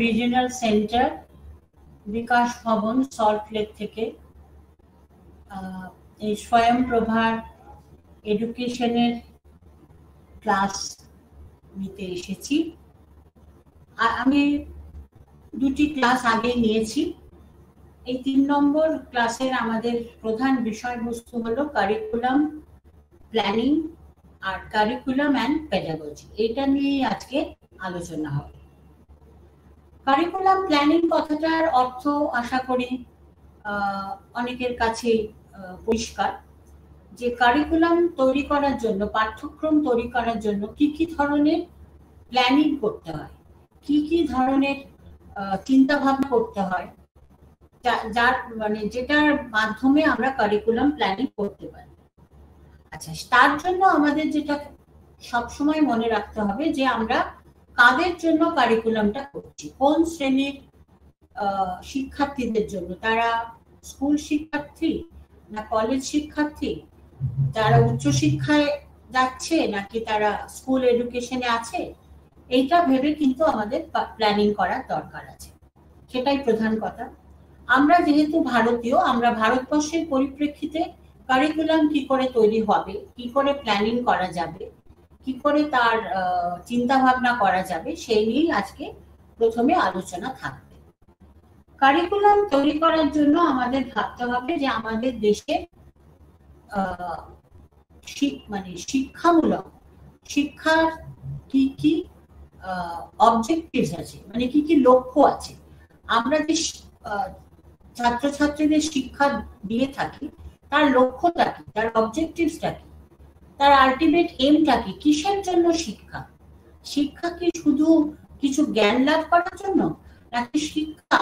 Regional centre, বিকাশ ভবন, salt lake থেকে এই স্বয়ংপ্রভার এডুকেশনের ক্লাস নিতে এসেছি। আমি দুটি ক্লাস আগে নিয়েছি। এই 3 নম্বর ক্লাসের আমাদের প্রধান বিষয়বস্তু হলো কারিকুলাম প্ল্যানিং আর কারিকুলাম অ্যান্ড পেডাগজি। এটা নিয়ে আজকে আলোচনা হবে। কারিকুলাম প্ল্যানিং কথাটার অর্থ আশা করি অনেকের কাছে পরিষ্কার, যে কারিকুলাম তৈরি করার জন্য, পাঠ্যক্রম তৈরি করার জন্য কি কি ধরনের প্ল্যানিং করতে হয়, কি কি ধরনের চিন্তা ভাবনা করতে হয়, যার মানে যেটার মাধ্যমে আমরা কারিকুলাম প্ল্যানিং করতে পারি। আচ্ছা, তার জন্য আমাদের যেটা সবসময় মনে রাখতে হবে যে আমরা কাদের জন্য কারিকুলামটা করছি, কোন শ্রেণীর শিক্ষার্থীদের জন্য, তারা স্কুল শিক্ষার্থী না কলেজ শিক্ষার্থী, যারা উচ্চশিক্ষায় যাচ্ছে নাকি তারা স্কুল এডুকেশনে আছে, এইটা ভেবে কিন্তু আমাদের প্ল্যানিং করার দরকার আছে। সেটাই প্রধান কথা। আমরা যেহেতু ভারতীয়, আমরা ভারতবর্ষের পরিপ্রেক্ষিতে কারিকুলাম কি করে তৈরি হবে, কি করে প্ল্যানিং করা যাবে, কি করে তার চিন্তা ভাবনা করা যাবে, সেই নিয়েই আজকে প্রথমে আলোচনা থাকবে। কারিকুলাম তৈরি করার জন্য আমাদের ভাবতে হবে যে আমাদের দেশে মানে শিক্ষামূলক শিক্ষার কি কি অবজেক্টিভস আছে, মানে কি কি লক্ষ্য আছে। আমরা যে ছাত্রছাত্রীদের শিক্ষা দিয়ে থাকি তার লক্ষ্যটা কি, তার অবজেক্টিভসটা কি, তার আলটিমেট এমটা কি, কিসের জন্য শিক্ষা। শিক্ষা কি শুধু কিছু জ্ঞান লাভ করার জন্য, নাকি শিক্ষা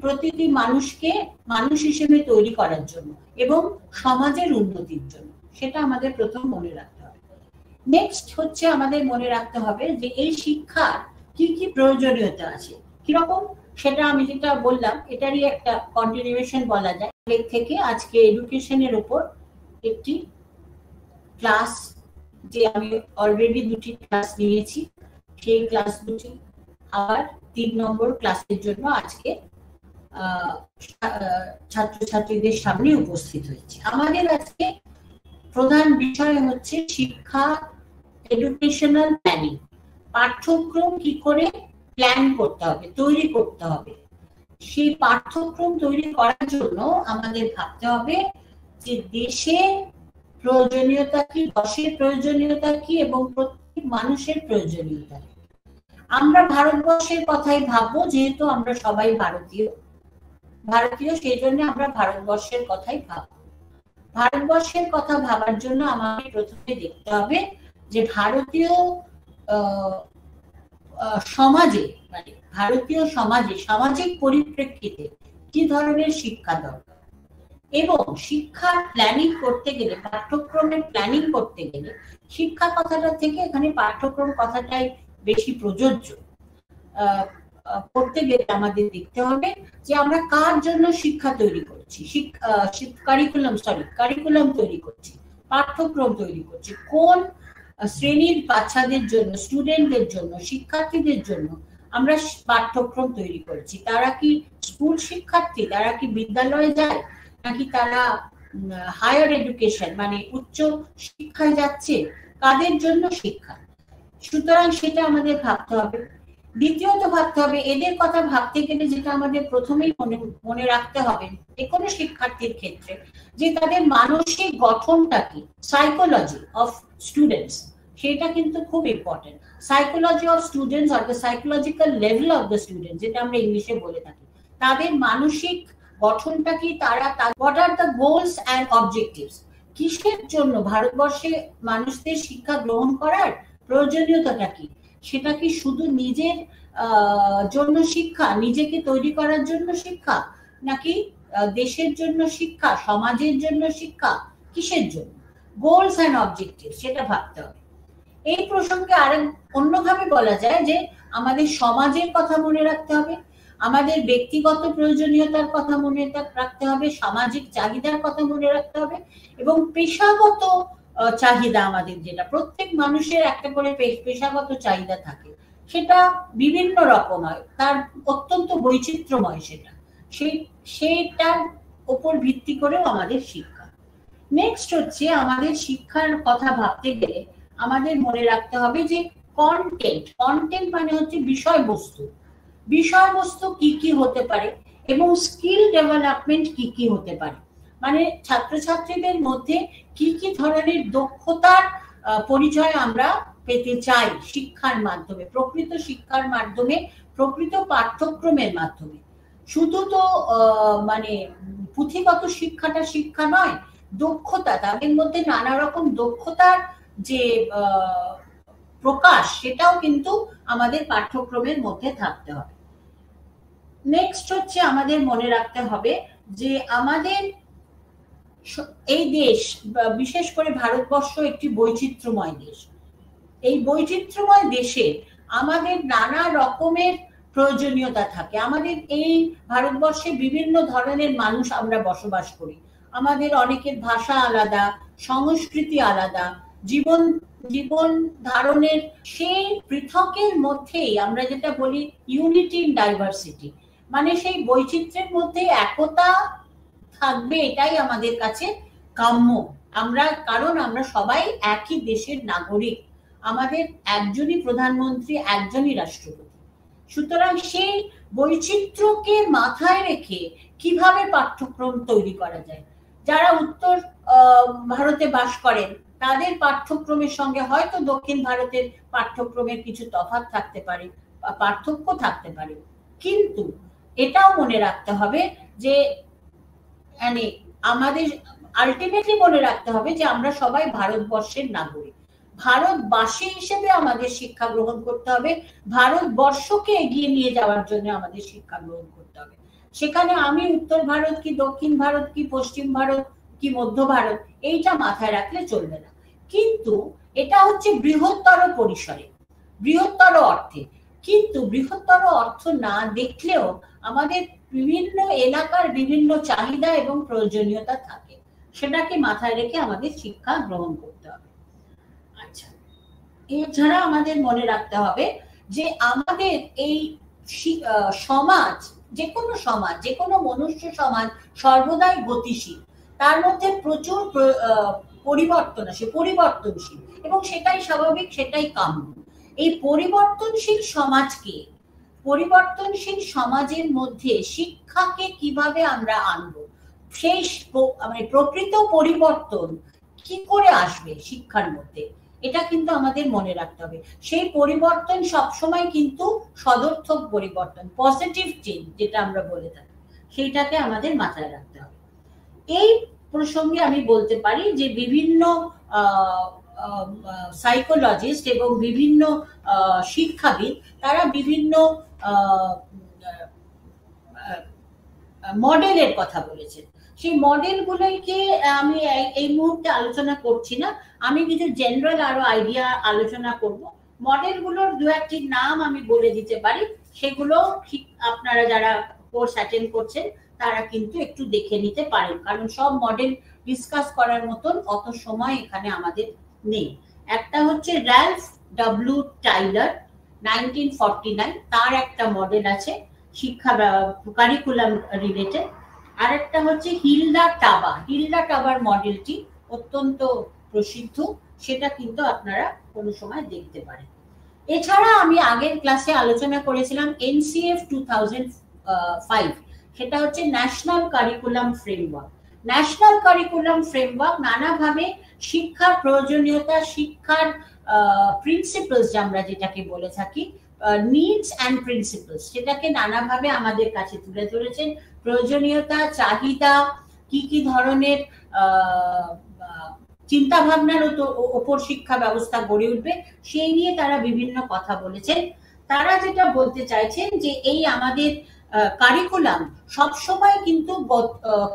প্রতিটি মানুষকে মানুষ হিসেবে তৈরি করার জন্য এবং সমাজের উন্নতির জন্য, সেটা আমাদের প্রথম মনে রাখতে হবে। নেক্সট হচ্ছে আমাদের মনে রাখতে হবে যে এই শিক্ষার কি কি প্রয়োজনীয়তা আছে, কিরকম, সেটা আমি যেটা বললাম এটারই একটা কন্টিনিউয়েশন বলা যায়। এর থেকে আজকে এডুকেশনের উপর একটি ক্লাস, যে আমি অলরেডি দুটি ক্লাস নিয়েছি, সেই ক্লাস দুটি আবার 3 নম্বর ক্লাসের জন্য আজকে ছাত্রছাত্রীদের সামনে উপস্থিত হয়েছে। আমাদের আজকে প্রধান বিষয় হচ্ছে শিক্ষা এডুকেশনাল প্ল্যানিং। পাঠ্যক্রম কি করে প্ল্যান করতে হবে, তৈরি করতে হবে। সেই পাঠ্যক্রম তৈরি করার জন্য আমাদের ভাবতে হবে যে দেশে প্রয়োজনীয়তা কি, দশের প্রয়োজনীয়তা কি এবং প্রত্যেক মানুষের প্রয়োজনীয়তা কি। আমরা ভারতবর্ষের কথাই ভাববো, যেহেতু আমরা সবাই ভারতীয়, সেই জন্য আমরা ভারতবর্ষের কথাই ভাববো। ভারতবর্ষের কথা ভাবার জন্য আমাকে প্রথমে দেখতে হবে যে ভারতীয় সমাজে, মানে ভারতীয় সমাজে সামাজিক পরিপ্রেক্ষিতে কি ধরনের শিক্ষা দরকার, এবং শিক্ষার প্ল্যানিং করতে গেলে, পাঠ্যক্রমের প্ল্যানিং করতে গেলে শিক্ষা কথাটা থেকে এখানে পাঠ্যক্রম কথাটাই বেশি প্রযোজ্য। করতে গেলে আমাদের দেখতে হবে যে আমরা কার জন্য শিক্ষা তৈরি করছি, কারিকুলাম তৈরি করছি, পাঠ্যক্রম তৈরি করছি, কোন শ্রেণীর বাচ্চাদের জন্য, স্টুডেন্টদের জন্য, শিক্ষার্থীদের জন্য আমরা পাঠ্যক্রম তৈরি করছি। তারা কি স্কুল শিক্ষার্থী, তারা কি বিদ্যালয়ে যায়, নাকি তারা হায়ার এডুকেশন মানে উচ্চ শিক্ষায় যাচ্ছে, কাদের জন্য শিক্ষা। সুতরাং সেটা আমাদের ভাবতে হবে। দ্বিতীয়ত ভাবতে হবে, এদের কথা ভাবতে গেলে যেটা আমাদের প্রথমেই মনে রাখতে হবে যে কোনো শিক্ষার্থীর ক্ষেত্রে, যে তাদের মানসিক গঠনটা কি, সাইকোলজি অফ স্টুডেন্টস, সেটা কিন্তু খুব important. Psychology of students or the psychological level of the student, যেটা আমরা ইংলিশে বলে থাকি, তাদের মানসিক গঠনটা কি, তারা what are the goals and objectives, কিসের জন্য ভারতবর্ষে মানুষদের শিক্ষা গ্রহণ করার প্রয়োজনীয়তাটা কি। সেটা কি শুধু নিজের জন্য শিক্ষা, নিজেকে তৈরি করার জন্য শিক্ষা, নাকি দেশের জন্য শিক্ষা, সমাজের জন্য শিক্ষা, কিসের জন্য, গোলস অ্যান্ড অবজেক্টিভ, সেটা ভাবতে হবে। এই প্রসঙ্গে আরেক অন্যভাবে বলা যায় যে আমাদের সমাজের কথা মনে রাখতে হবে, আমাদের ব্যক্তিগত প্রয়োজনীয়তার কথা মনে রাখতে হবে, সামাজিক চাহিদার কথা মনে রাখতে হবে, এবং পেশাগত চাহিদা, আমাদের যেটা প্রত্যেক মানুষের একটা করে পেশাগত চাহিদা থাকে, সেটা বিভিন্ন রকম হয়, তার অত্যন্ত বৈচিত্র্যময় সেটার উপর ভিত্তি করেও আমাদের শিক্ষা। নেক্সট হচ্ছে আমাদের শিক্ষার কথা ভাবতে গেলে আমাদের মনে রাখতে হবে যে কন্টেন্ট মানে হচ্ছে বিষয়বস্তু। বিষয়বস্তু কি কি হতে পারে এবং স্কিল ডেভেলপমেন্ট কি কি হতে পারে, মানে ছাত্রছাত্রীদের মধ্যে কি কি ধরনের দক্ষতার পরিচয় আমরা পেতে চাই শিক্ষার মাধ্যমে, প্রকৃত শিক্ষার মাধ্যমে, প্রকৃত পাঠ্যক্রমের মাধ্যমে। শুধু তো মানে পুঁথিগত শিক্ষাটা শিক্ষা নয়, দক্ষতা, তাদের মধ্যে নানা রকম দক্ষতার যে প্রকাশ, সেটাও কিন্তু আমাদের পাঠ্যক্রমের মধ্যে থাকতে হবে। নেক্সট হচ্ছে আমাদের মনে রাখতে হবে যে আমাদের এই দেশ, বিশেষ করে ভারতবর্ষ একটি বৈচিত্র্যময় দেশ। এই বৈচিত্র্যময় দেশে আমাদের নানা রকমের প্রয়োজনীয়তা থাকে। আমাদের এই ভারতবর্ষে বিভিন্ন ধরনের মানুষ আমরা বসবাস করি, আমাদের অনেকের ভাষা আলাদা, সংস্কৃতি আলাদা, জীবন ধারণের সেই পৃথকের মধ্যেই আমরা যেটা বলি ইউনিটি ইন ডাইভার্সিটি, মানে সেই বৈচিত্র্যের মধ্যে একতা থাকবে, এটাই আমাদের কাছে কাম্য। কারণ আমরা সবাই একই দেশের নাগরিক, আমাদের একজনই প্রধানমন্ত্রী, একজনই রাষ্ট্রপতি। সুতরাং সেই বৈচিত্র্যকে মাথায় রেখে কিভাবে পাঠ্যক্রম তৈরি করা যায়, যারা উত্তর ভারতে বাস করেন তাদের পাঠ্যক্রমের সঙ্গে হয়তো দক্ষিণ ভারতের পাঠ্যক্রমের কিছু তফাৎ থাকতে পারে, পার্থক্য থাকতে পারে, কিন্তু এটাও মনে রাখতে হবে যে মানে আমাদের আলটিমেটলি মনে রাখতে হবে যে আমরা সবাই ভারতবর্ষের নাগরিক। ভারতবাসী হিসেবে আমাদের শিক্ষা গ্রহণ করতে হবে, ভারতবর্ষকে এগিয়ে নিয়ে যাওয়ার জন্য আমাদের শিক্ষা গ্রহণ করতে হবে। সেখানে আমি উত্তর ভারত কি দক্ষিণ ভারত কি পশ্চিম ভারত কি মধ্য ভারত এইটা মাথায় রাখলে চলবে না, কিন্তু এটা হচ্ছে বৃহত্তর পরিসরে, বৃহত্তর অর্থে। কিন্তু বৃহত্তর অর্থ না দেখলেও আমাদের বিভিন্ন এলাকার বিভিন্ন চাহিদা এবং প্রয়োজনীয়তা থাকে, সেটাকে মাথায় রেখে আমাদের শিক্ষা গ্রহণ করতে হবে। আচ্ছা, এছাড়া আমাদের মনে রাখতে হবে যে আমাদের এই সমাজ, যে কোনো মনুষ্য সমাজ সর্বদাই গতিশীল, তার মধ্যে প্রচুর পরিবর্তনশীল, এবং সেটাই স্বাভাবিক, সেটাই কাম্য। এই পরিবর্তনশীল সমাজের মধ্যে শিক্ষাকে কিভাবে আমরা আনবো, সেই মানে প্রকৃত পরিবর্তন কি করে আসবে শিক্ষার মধ্যে, এটা কিন্তু আমাদের মনে রাখতে হবে। সেই পরিবর্তন সবসময় কিন্তু সদর্থক পরিবর্তন, পজিটিভ চেঞ্জ যেটা আমরা বলে থাকি, সেইটাকে আমাদের মাথায় রাখতে হবে। এই প্রসঙ্গে আমি বলতে পারি যে বিভিন্ন সাইকোলজিস্ট এবং বিভিন্ন শিক্ষাবিদ তারা বিভিন্ন মডেলের কথা বলেছেন। সেই মডেলগুলোকে আমি এই মুহূর্তে আলোচনা করছি না, আমি কিছু জেনারেল আরো আইডিয়া আলোচনা করব। মডেলগুলোর দু একটি নাম আমি বলে দিতে পারি, সেগুলো আপনারা যারা কোর্স অ্যাটেন্ড করছেন তারা কিন্তু একটু দেখে নিতে পারেন, কারণ সব মডেল ডিসকাস করার মতন অত সময় এখানে আমাদের নেই। একটা হচ্ছে র্যালফ ডব্লিউ টাইলার 1949, তার একটা মডেল আছে শিক্ষা কারিকুলাম রিলেটেড। আর একটা হচ্ছে হিলডা টাবার মডেলটি অত্যন্ত প্রসিদ্ধ, সেটা কিন্তু আপনারা কোনো সময় দেখতে পারেন। এছাড়া আমি আগের ক্লাসে আলোচনা করেছিলাম NCF 2005, সেটা হচ্ছে national curriculum framework. National curriculum framework নানাভাবে শিক্ষার প্রয়োজনীয়তা, শিক্ষার প্রিন্সিপালস আমরা যেটাকে বলে থাকি, নিডস অ্যান্ড প্রিন্সিপালস, সেটাকে নানাভাবে আমাদের কাছে তুলে ধরেছেন। প্রয়োজনীয়তা, চাহিদা, কি কি ধরনের চিন্তা ভাবনার ওপর শিক্ষা ব্যবস্থা গড়ে উঠবে, সেই নিয়ে তারা বিভিন্ন কথা বলেছেন। তারা যেটা বলতে চাইছেন যে এই আমাদের কারিকুলাম সবসময় কিন্তু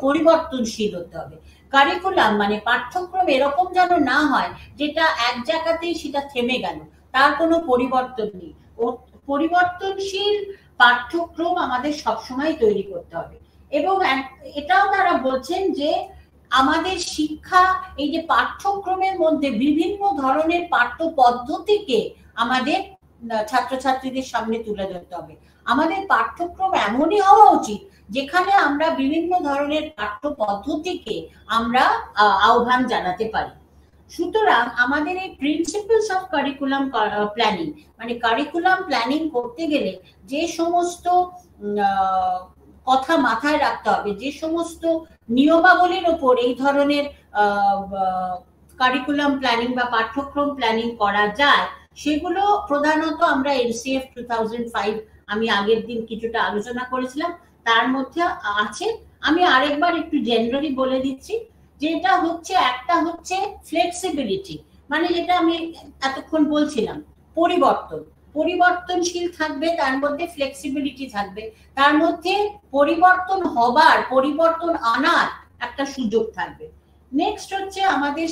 পরিবর্তনশীল হতে হবে। কারিকুলাম মানে পাঠ্যক্রম এরকম যেন না হয় যেটা এক জায়গাতেই সেটা থেমে গেল, তার কোনো পরিবর্তন নেই। পরিবর্তনশীল পাঠ্যক্রম আমাদের সবসময় তৈরি করতে হবে। এবং এটাও তারা বলছেন যে আমাদের শিক্ষা, এই যে পাঠ্যক্রমের মধ্যে বিভিন্ন ধরনের পাঠ্য পদ্ধতিকে আমাদের ছাত্রছাত্রীদের সামনে তুলে ধরতে হবে। আমাদের পাঠ্যক্রম এমনই হওয়া উচিত যেখানে আমরা বিভিন্ন ধরনের পাঠ্য পদ্ধতিকে আমরা আহ্বান জানাতে পারি। সুতরাং আমাদের এই প্রিন্সিপালস অফ কারিকুলাম প্ল্যানিং, মানে কারিকুলাম প্ল্যানিং করতে গেলে যে সমস্ত কথা মাথায় রাখতে হবে, যে সমস্ত নিয়মাবলীর ওপর এই ধরনের কারিকুলাম প্ল্যানিং বা পাঠ্যক্রম প্ল্যানিং করা যায়, সেগুলো প্রধানত আমরা এনসিএফ 2005 আমি আগের দিন কিছুটা আলোচনা করেছিলাম, তার মধ্যে আছে। আমি আরেকবার একটু জেনারেলি বলে দিচ্ছি, যেটা হচ্ছে একটা হচ্ছে ফ্লেক্সিবিলিটি, মানে যেটা আমি এতক্ষণ বলছিলাম, পরিবর্তনশীল থাকবে, তার মধ্যে ফ্লেক্সিবিলিটি থাকবে, তার মধ্যে পরিবর্তন হবার, পরিবর্তন আনার একটা সুযোগ থাকবে। নেক্সট হচ্ছে আমাদের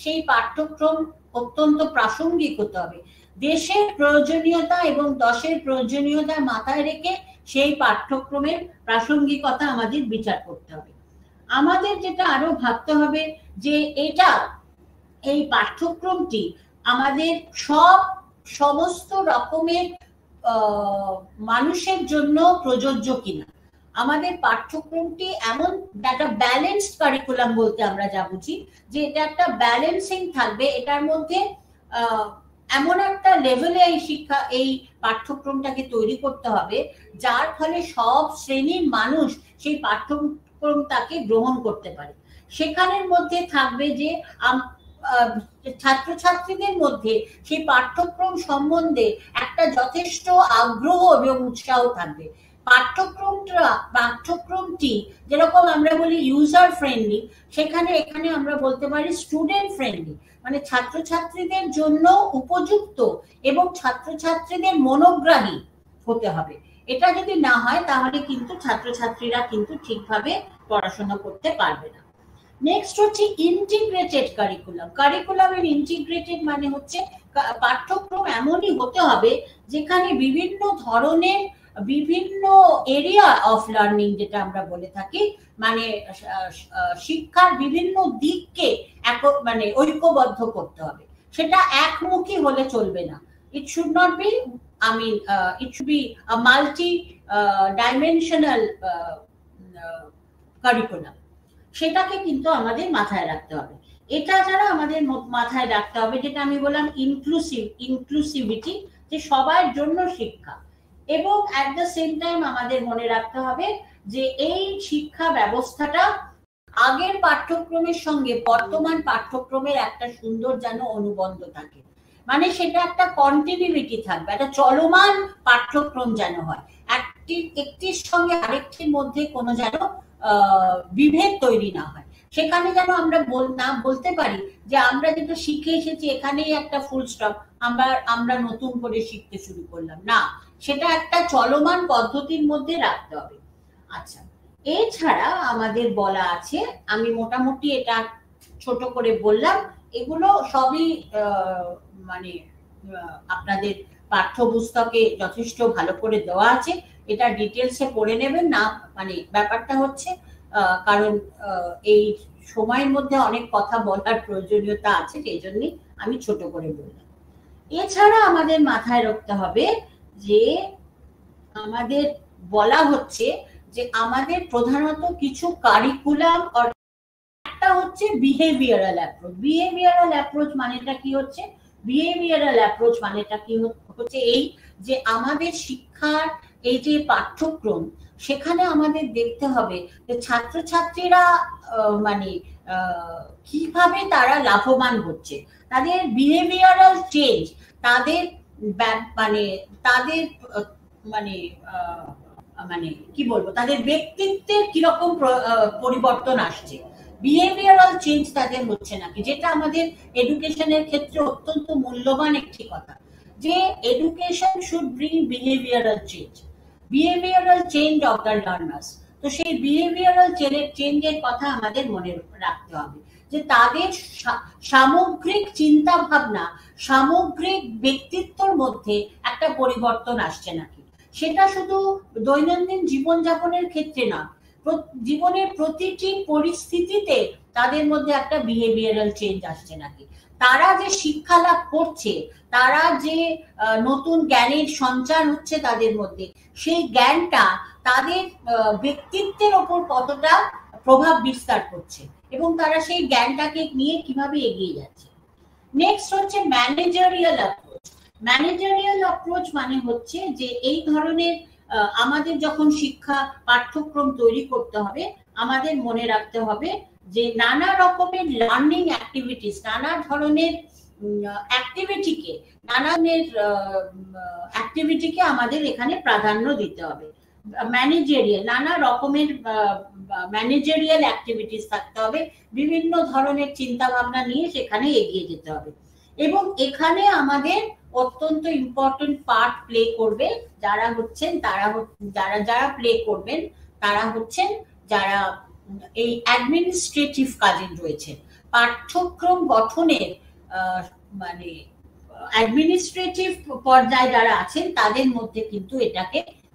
সেই পাঠ্যক্রম অত্যন্ত প্রাসঙ্গিক হতে হবে, দেশের প্রয়োজনীয়তা এবং দশের প্রয়োজনীয়তা মাথায় রেখে সেই পাঠ্যক্রমের প্রাসঙ্গিকতা আমাদের বিচার করতে হবে। আমাদের যেটা আরো ভাবতে হবে যে এই পাঠ্যক্রমটি আমাদের সমস্ত রকমের মানুষের জন্য প্রযোজ্য কিনা। আমাদের পাঠ্যক্রমটি এমন একটা ব্যালেন্সড কারিকুলাম বলতে আমরা যা বুঝি, যে এটা একটা ব্যালেন্সিং থাকবে, এটার মধ্যে এমন একটা লেভেলে এই পাঠ্যক্রমটাকে তৈরি করতে হবে যার ফলে সব শ্রেণীর মানুষ সেই পাঠ্যক্রমটাকে গ্রহণ করতে পারে। সেখানের মধ্যে থাকবে যে ছাত্রছাত্রীদের মধ্যে সেই পাঠ্যক্রম সম্বন্ধে একটা যথেষ্ট আগ্রহ এবং উৎসাহ থাকবে। পাঠ্যক্রমটি যেরকম আমরা বলি ইউজার ফ্রেন্ডলি, এখানে আমরা বলতে পারি স্টুডেন্ট ফ্রেন্ডলি, মানে ছাত্রছাত্রীদের জন্য উপযুক্ত এবং ছাত্রছাত্রীদের মনোগ্রাহী হতে হবে। এটা যদি না হয় তাহলে কিন্তু ছাত্রছাত্রীরা কিন্তু ঠিকভাবে পড়াশোনা করতে পারবে না। নেক্সট হচ্ছে ইন্টিগ্রেটেড কারিকুলামের ইন্টিগ্রেটেড মানে হচ্ছে পাঠ্যক্রম এমনই হতে হবে যেখানে বিভিন্ন ধরনের বিভিন্ন এরিয়া অফ লার্নিং, যেটা আমরা বলে থাকি, মানে শিক্ষার বিভিন্ন দিককে মানে ঐক্যবদ্ধ করতে হবে। সেটা একমুখী হলে চলবে না। It should not be, it should be a multi-dimensional curriculum. সেটাকে কিন্তু আমাদের মাথায় রাখতে হবে। এটা যারা আমাদের মাথায় রাখতে হবে, যেটা আমি বললাম ইনক্লুসিভিটি, যে সবার জন্য শিক্ষা, এবং অ্যাট দ্য সেম টাইম আমাদের মনে রাখতে হবে যে এই শিক্ষা ব্যবস্থাটা আগের পাঠ্যক্রমের সঙ্গে বর্তমান পাঠ্যক্রমের একটা সুন্দর যেন অনুবন্ধ থাকে, মানে সেটা একটা কন্টিনিউইটি থাকবে, একটা চলমান পাঠ্যক্রম যেন হয়, একটির সঙ্গে আরেকটির মধ্যে কোনো যেন বিভেদ তৈরি না হয়। সেখানে যেন আমরা বলতে পারি যে আমরা যেটা শিখে এসেছি এখানেই একটা ফুল স্টপ, আমরা নতুন করে শিখতে শুরু করলাম না, সেটা একটা চলমান পদ্ধতির মধ্যে রাখতে হবে। আচ্ছা, এছাড়া আমাদের বলা আছে, আমি মোটামুটি এটা ছোট করে বললাম, এগুলো সবই মানে আপনাদের পাঠ্যপুস্তকে যথেষ্ট ভালো করে দেওয়া আছে, এটা ডিটেলসে পড়ে নেবেন না, মানে ব্যাপারটা হচ্ছে কারণ এই সময়ের মধ্যে অনেক কথা বলার প্রয়োজনীয়তা আছে, সেই জন্যই আমি ছোট করে বললাম। এছাড়া আমাদের মাথায় রাখতে হবে যে আমাদের বলা হচ্ছে যে আমাদের প্রধানত কিছু কারিকুলাম, একটা হচ্ছে বিহেভিয়ারাল অ্যাপ্রোচ মানেটা কি হচ্ছে, বিহেভিয়ারাল অ্যাপ্রোচ মানেটা কি হচ্ছে এই যে আমাদের শিক্ষার এই যে পাঠ্যক্রম, সেখানে আমাদের দেখতে হবে যে ছাত্রছাত্রীরা মানে কিভাবে তারা লাভবান হচ্ছে, তাদের বিহেভিয়ারাল চেঞ্জ, তাদের মানে কি বলবো, তাদের ব্যক্তিত্বের কিরকম পরিবর্তন আসছে, বিহেভিয়ারাল চেঞ্জ তাদের হচ্ছে নাকি, যেটা আমাদের এডুকেশনের ক্ষেত্রে অত্যন্ত মূল্যবান একটি কথা, যে education should bring behavioural change of the learners. তো সেই বিহেভিয়ারাল চেঞ্জের কথা আমাদের মনে রাখতে হবে, যে তাদের সামগ্রিক চিন্তা ভাবনা, সামগ্রিক ব্যক্তিত্বর মধ্যে একটা পরিবর্তন আসছে নাকি, সেটা শুধু দৈনন্দিন জীবনযাপনের ক্ষেত্রে না, জীবনের প্রতিটি পরিস্থিতিতে তাদের মধ্যে একটা বিহেভিয়ারাল চেঞ্জ আসছে নাকি, তারা যে শিক্ষা লাভ করছে, তারা যে নতুন জ্ঞানের সঞ্চার হচ্ছে তাদের মধ্যে, সেই জ্ঞানটা তাদের ব্যক্তিত্বের ওপর কতটা প্রভাব বিস্তার করছে এবং তারা সেই জ্ঞানটাকে নিয়ে কিভাবে এগিয়ে যাচ্ছে। নেক্সট হচ্ছে ম্যানেজারিয়াল অ্যাপ্রোচ। ম্যানেজারিয়াল অ্যাপ্রোচ মানে হচ্ছে যে এই ধরনের আমাদের যখন শিক্ষা পাঠ্যক্রম তৈরি করতে হবে, আমাদের মনে রাখতে হবে যে নানা রকমের লার্নিং অ্যাক্টিভিটিস, নানা ধরনের অ্যাক্টিভিটিকে, অ্যাক্টিভিটিকে আমাদের এখানে প্রাধান্য দিতে হবে। ম্যানেজারিয়াল, নানা রকমের ম্যানেজারিয়াল অ্যাক্টিভিটিস থাকতে হবে, বিভিন্ন ধরনের চিন্তা ভাবনা নিয়ে সেখানে এগিয়ে যেতে হবে। এবং এখানে আমাদের অত্যন্ত ইম্পর্টেন্ট পার্ট প্লে করবে যারা হচ্ছেন, যারা প্লে করবেন তারা হচ্ছেন যারা এই অ্যাডমিনিস্ট্রেটিভ কাজে রয়েছে। পাঠ্যক্রম গঠনের মানে অ্যাডমিনিস্ট্রেটিভ পর্যায়ে যারা আছেন তাদের মধ্যে কিন্তু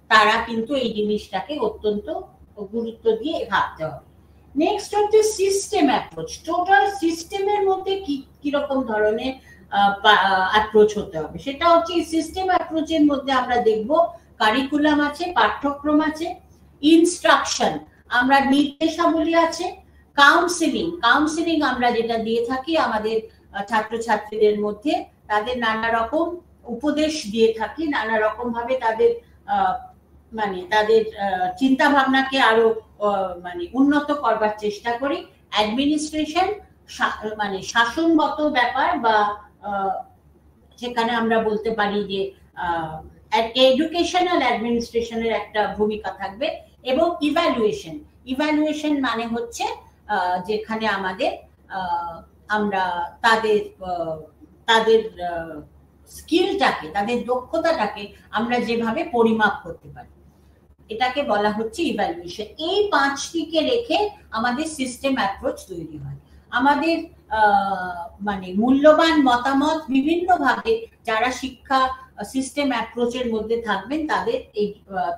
তারা কিন্তু এই জিনিসটাকে অত্যন্ত গুরুত্ব দিয়ে ভাবতে হবে। নেক্সট হচ্ছে সিস্টেম অ্যাপ্রোচ। টোটাল সিস্টেমের মধ্যে কিরকম ধরনের অ্যাপ্রোচ হতে হবে, সেটা হচ্ছে সিস্টেম অ্যাপ্রোচের মধ্যে আমরা দেখব কারিকুলাম আছে, পাঠ্যক্রম আছে, ইনস্ট্রাকশন, আমরা নির্দেশাবলী আছে, কাউন্সিলিং আমরা যেটা দিয়ে থাকি আমাদের ছাত্রছাত্রীদের মধ্যে, তাদের নানা রকম উপদেশ দিয়ে থাকি, নানা রকম ভাবে তাদের তাদের চিন্তা ভাবনাকে আরো উন্নত করবার চেষ্টা করি। অ্যাডমিনিস্ট্রেশন শাসনগত ব্যাপার, বা সেখানে আমরা বলতে পারি যে এডুকেশনাল অ্যাডমিনিস্ট্রেশনের একটা ভূমিকা থাকবে। এবং ইভ্যালুয়েশন মানে হচ্ছে যেখানে আমরা তাদের স্কিলটাকে, তাদের দক্ষতাটাকে আমরা যেভাবে পরিমাপ করতে পারি, এটাকে বলা হচ্ছে ইভ্যালুয়েশন। এই পাঁচটিকে রেখে আমাদের সিস্টেম অ্যাপ্রোচ তৈরি হয়। আমাদের মূল্যবান মতামত বিভিন্নভাবে যারা শিক্ষা সিস্টেম অ্যাপ্রোচের মধ্যে থাকবেন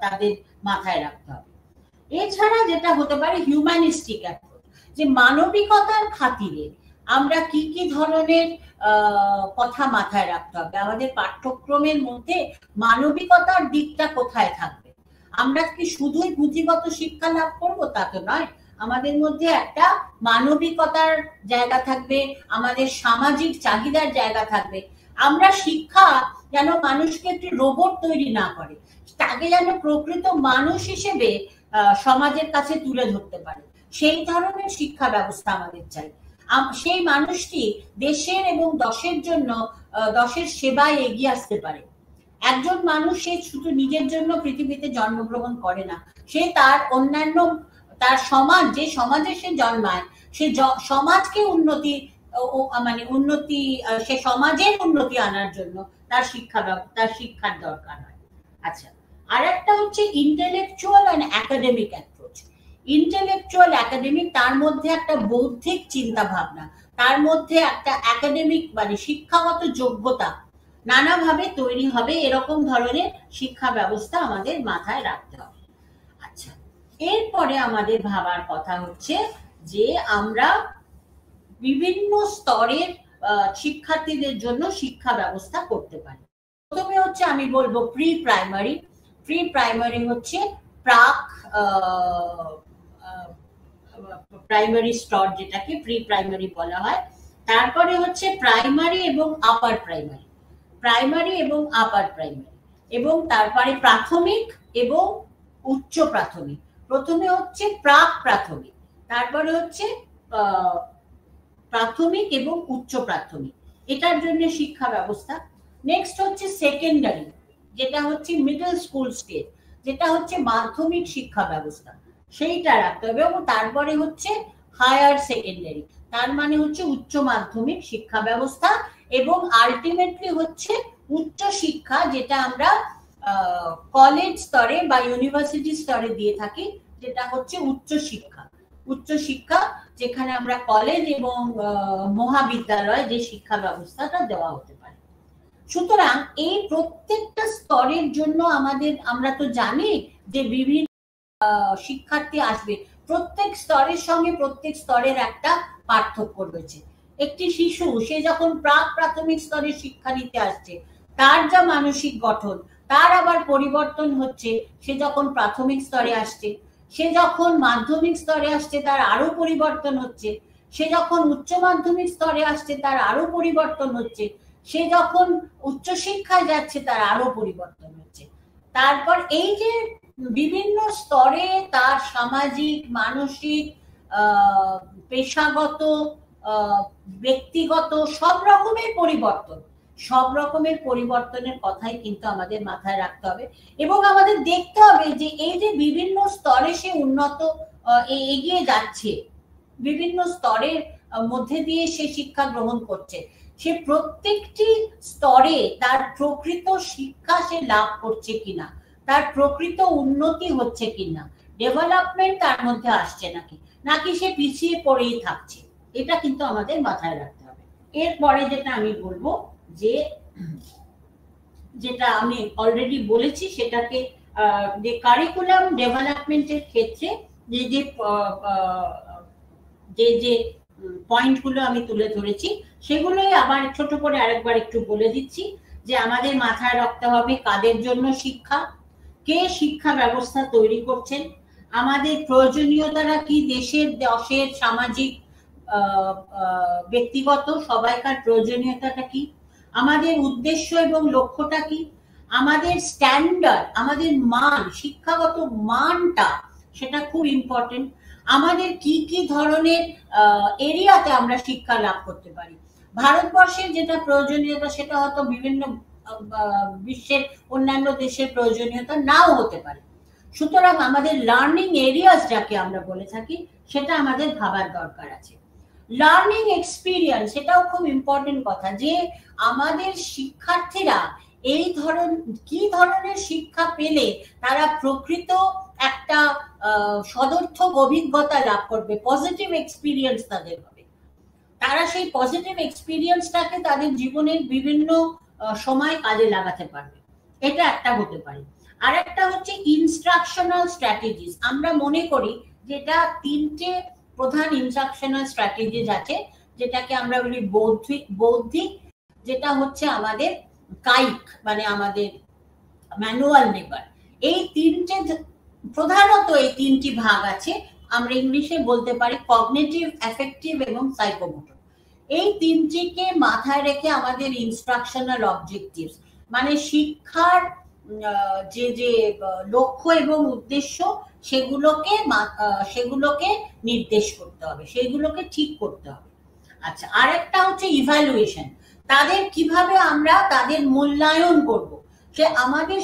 তাদের মাথায় রাখতে হবে। এছাড়া যেটা হতে পারে হিউম্যানিস্টিক অ্যাপ্রোচ, যে মানবিকতার খাতিরে আমরা কি কি ধরনের কথা মাথায় রাখতে হবে, আমাদের পাঠ্যক্রমের মধ্যে মানবিকতার দিকটা কোথায় থাকবে। আমরা কি শুধুই পুঁথিগত শিক্ষা লাভ করবো তা তো নয়, আমাদের মধ্যে একটা মানবিকতার জায়গা থাকবে, আমাদের সামাজিক চাহিদার জায়গা থাকবে। আমরা শিক্ষা যেন মানুষকে একটি রোবট তৈরি না করে, তাকে যেন প্রকৃত মানুষ হিসেবে সমাজের কাছে তুলে ধরতে পারে, সেই ধরনের শিক্ষা ব্যবস্থা আমাদের চাই। সেই মানুষটি দেশের এবং দশের সেবায় এগিয়ে আসতে পারে। একজন মানুষ সে শুধু নিজের জন্য পৃথিবীতে জন্মগ্রহণ করে না, সে তার অন্যান্য তার সমাজ, যে সমাজে সে জন্মায়, সে সমাজকে সে সমাজের উন্নতি আনার জন্য তার শিক্ষার দরকার হয়। আচ্ছা, আর একটা হচ্ছে intellectual and academic approach. Intellectual academic, তার মধ্যে একটা বৌদ্ধিক চিন্তা ভাবনা, তার মধ্যে একটা একাডেমিক শিক্ষাগত যোগ্যতা নানাভাবে তৈরি হবে, এরকম ধরনের শিক্ষা ব্যবস্থা আমাদের মাথায় রাখতে হবে। আচ্ছা, এরপরে আমাদের ভাবার কথা হচ্ছে যে আমরা বিভিন্ন স্তরের শিক্ষার্থীদের জন্য শিক্ষা ব্যবস্থা করতে পারি। প্রথমে হচ্ছে আমি বলবো প্রি প্রাইমারি হচ্ছে প্রাইমারি স্তর, যেটাকে প্রি প্রাইমারি বলা হয়। তারপরে হচ্ছে প্রাইমারি এবং আপার প্রাইমারি, এবং তারপরে প্রাথমিক এবং উচ্চ প্রাথমিক। প্রথমে হচ্ছে প্রাথমিক, তারপরে হচ্ছে প্রাথমিক এবং উচ্চ প্রাথমিক, এটার জন্য শিক্ষা ব্যবস্থা। নেক্সট হচ্ছে সেকেন্ডারি, যেটা হচ্ছে মিডল স্কুল স্টেজ, যেটা হচ্ছে মাধ্যমিক শিক্ষা ব্যবস্থা, সেইটা রাখতে হবে। এবং তারপরে হচ্ছে হায়ার সেকেন্ডারি, তার মানে হচ্ছে উচ্চ মাধ্যমিক শিক্ষা ব্যবস্থা। এবং আলটিমেটলি হচ্ছে উচ্চ শিক্ষা, যেটা আমরা কলেজ স্তরে বা ইউনিভার্সিটি স্তরে দিয়ে থাকি, যেটা হচ্ছে উচ্চ শিক্ষা, যেখানে আমরা কলেজ এবং মহাবিদ্যালয় যে শিক্ষা ব্যবস্থাটা দেওয়া হতে পারে। সুতরাং এই প্রত্যেকটা স্তরের জন্য আমরা তো জানি যে বিভিন্ন শিক্ষার্থী আসবে, প্রত্যেক স্তরের সঙ্গে প্রত্যেক স্তরের একটা পার্থক্য রয়েছে। একটি শিশু সে যখন প্রাক প্রাথমিক স্তরে শিক্ষা নিতে আসছে, তার যা মানসিক গঠন, তার আবার পরিবর্তন হচ্ছে সে যখন প্রাথমিক স্তরে আসছে। সে যখন মাধ্যমিক স্তরে আসছে তার আরো পরিবর্তন হচ্ছে। সে যখন উচ্চ মাধ্যমিক স্তরে আসছে তার আরো পরিবর্তন হচ্ছে। সে যখন উচ্চশিক্ষায় যাচ্ছে তার আরো পরিবর্তন হচ্ছে। তারপর এই যে বিভিন্ন স্তরে তার সামাজিক, মানসিক, পেশাগত, ব্যক্তিগত সব রকমের পরিবর্তন, সব রকমের পরিবর্তনের কথাই কিন্তু আমাদের মাথায় রাখতে হবে। এবং আমাদের দেখতে হবে যে এই যে বিভিন্ন স্তরে সে উন্নত এগিয়ে যাচ্ছে, বিভিন্ন স্তরের মধ্যে দিয়ে সে শিক্ষা গ্রহণ করছে, সে প্রত্যেকটি স্তরে তার প্রকৃত শিক্ষা সে লাভ করছে কিনা, তার প্রকৃত উন্নতি হচ্ছে কিনা, ডেভেলপমেন্ট তার মধ্যে আসছে নাকি, নাকি সে পিছিয়ে পড়েই থাকছে, এটা কিন্তু আমাদের মাথায় রাখতে হবে। এরপরে যেটা আমি বলবো, যে যেটা আমি অলরেডি বলেছি, সেটাকে যে কারিকুলাম ডেভেলপমেন্টের ক্ষেত্রে যে যে যে যে পয়েন্টগুলো আমি তুলে ধরেছি সেগুলোই আবার ছোট করে আরেকবার একটু বলে দিচ্ছি। যে আমাদের মাথায় রাখতে হবে কাদের জন্য শিক্ষা, কে শিক্ষা ব্যবস্থা তৈরি করছেন, আমাদের প্রয়োজনীয়তারা কি, দেশের, দশের, সামাজিক, ব্যক্তিগত সবাইকার প্রয়োজনীয়তাটা কি, আমাদের উদ্দেশ্য এবং লক্ষ্যটা কি, আমাদের স্ট্যান্ডার্ড, আমাদের মান, শিক্ষাগত মানটা সেটা খুব ইম্পর্টেন্ট, আমাদের কি কি ধরনের এরিয়াতে আমরা শিক্ষা লাভ করতে পারি। ভারতবর্ষের যেটা প্রয়োজনীয়তা সেটা হয়তো বিভিন্ন বিশ্বের অন্যান্য দেশের প্রয়োজনীয়তা নাও হতে পারে। সুতরাং আমাদের লার্নিং এরিয়াস যাকে আমরা বলে থাকি সেটা আমাদের ভাবার দরকার আছে। লার্নিং এক্সপিরিয়েন্স, সেটাও খুব ইম্পর্টেন্ট কথা, যে আমাদের শিক্ষার্থীরা এই কি ধরনের শিক্ষা পেলে তারা প্রকৃত একটা সদর্থক অভিজ্ঞতা লাভ করবে, পজিটিভ এক্সপিরিয়েন্স তাদের হবে, তারা সেই পজিটিভ এক্সপিরিয়েন্সটাকে তাদের জীবনের বিভিন্ন সময় কাজে লাগাতে পারবে, এটা একটা হতে পারে। আর একটা হচ্ছে ইনস্ট্রাকশনাল স্ট্র্যাটেজিস। আমরা মনে করি যেটা তিনটে প্রধান ইনস্ট্রাকশনাল স্ট্র্যাটেজিস আছে, যেটাকে আমরা বলি বৌদ্ধিক, যেটা হচ্ছে আমাদের কায়িক মানে আমাদের ম্যানুয়াল লেবার। এই তিনটে প্রধানত এই তিনটি ভাগ আছে, আমরা ইংলিশে বলতে পারি কগনিটিভ, অ্যাফেক্টিভ এবং সাইকোমোটর। এই তিনটিকে মাথায় রেখে আমাদের ইনস্ট্রাকশনাল অবজেক্টিভস মানে শিক্ষার যে যে লক্ষ্য এবং উদ্দেশ্য সেগুলোকে নির্দেশ করতে হবে, সেগুলোকে ঠিক করতে হবে। আচ্ছা, আরেকটা হচ্ছে ইভ্যালুয়েশন, তাদের কিভাবে আমরা তাদের মূল্যায়ন করব। সে আমাদের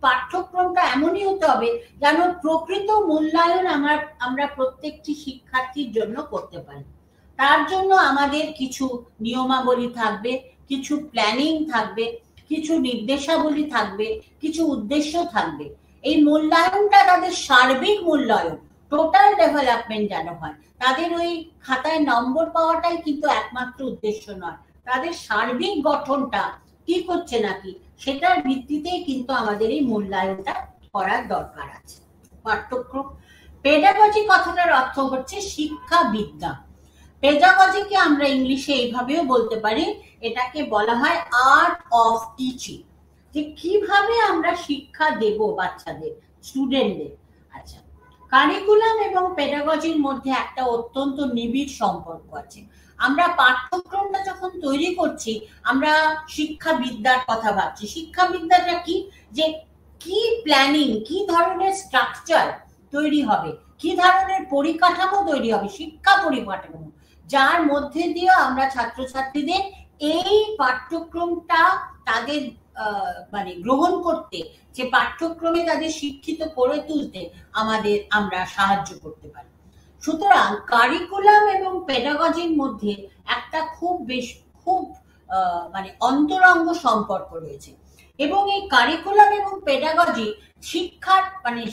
পাঠ্যক্রমটা এমনই হতে হবে যেন প্রকৃত মূল্যায়ন আমরা প্রত্যেকটি শিক্ষার্থীর জন্য করতে পারি। তার জন্য আমাদের কিছু নিয়মাবলী থাকবে, কিছু প্ল্যানিং থাকবে, কিছু নির্দেশাবলী থাকবে, কিছু উদ্দেশ্য থাকবে। এই মূল্যায়নটা তাদের সার্বিক মূল্যায়ন, টোটাল ডেভেলপমেন্ট যেন হয়। তাদের ওই খাতায় নম্বর পাওয়াটাই কিন্তু একমাত্র উদ্দেশ্য নয়, তাদের সার্বিক গঠনটা ঠিক হচ্ছে নাকি সেটার ভিত্তিতেই কিন্তু আমাদের এই মূল্যায়নটা করার দরকার আছে। পাঠ্যক্রম পেডাগজি কথাটার অর্থ হচ্ছে শিক্ষাবিদ্যা। পেডাগজিকে আমরা ইংলিশে এইভাবেও বলতে পারি, এটাকে বলা হয় আর্ট অফ টিচিং, যে কিভাবে আমরা শিক্ষা দেব বাচ্চাদের, স্টুডেন্টদের। আচ্ছা, কারিকুলাম এবং পেডাগজির মধ্যে একটা অত্যন্ত নিবিড় সম্পর্ক আছে। আমরা পাঠ্যক্রমটা যখন তৈরি করছি আমরা শিক্ষাবিদ্যার কথা ভাবছি। শিক্ষাবিদ্যাটা কি, যে কি প্ল্যানিং, কি ধরনের স্ট্রাকচার তৈরি হবে, কি ধরনের পরিকাঠামো তৈরি হবে, শিক্ষা পরিকাঠামো, যার মধ্যে দিয়ে আমরা ছাত্রছাত্রীদের এই পাঠ্যক্রমটা তাদের মানে গ্রহণ করতে, যে পাঠ্যক্রমে তাদের শিক্ষিত করে তুলতে আমরা সাহায্য করতে পারি। সুতরাং কারিকুলাম এবং পেডাগজির মধ্যে একটা খুব মানে অন্তরঙ্গ সম্পর্ক রয়েছে। এবং এই কারিকুলাম এবং পেডাগজি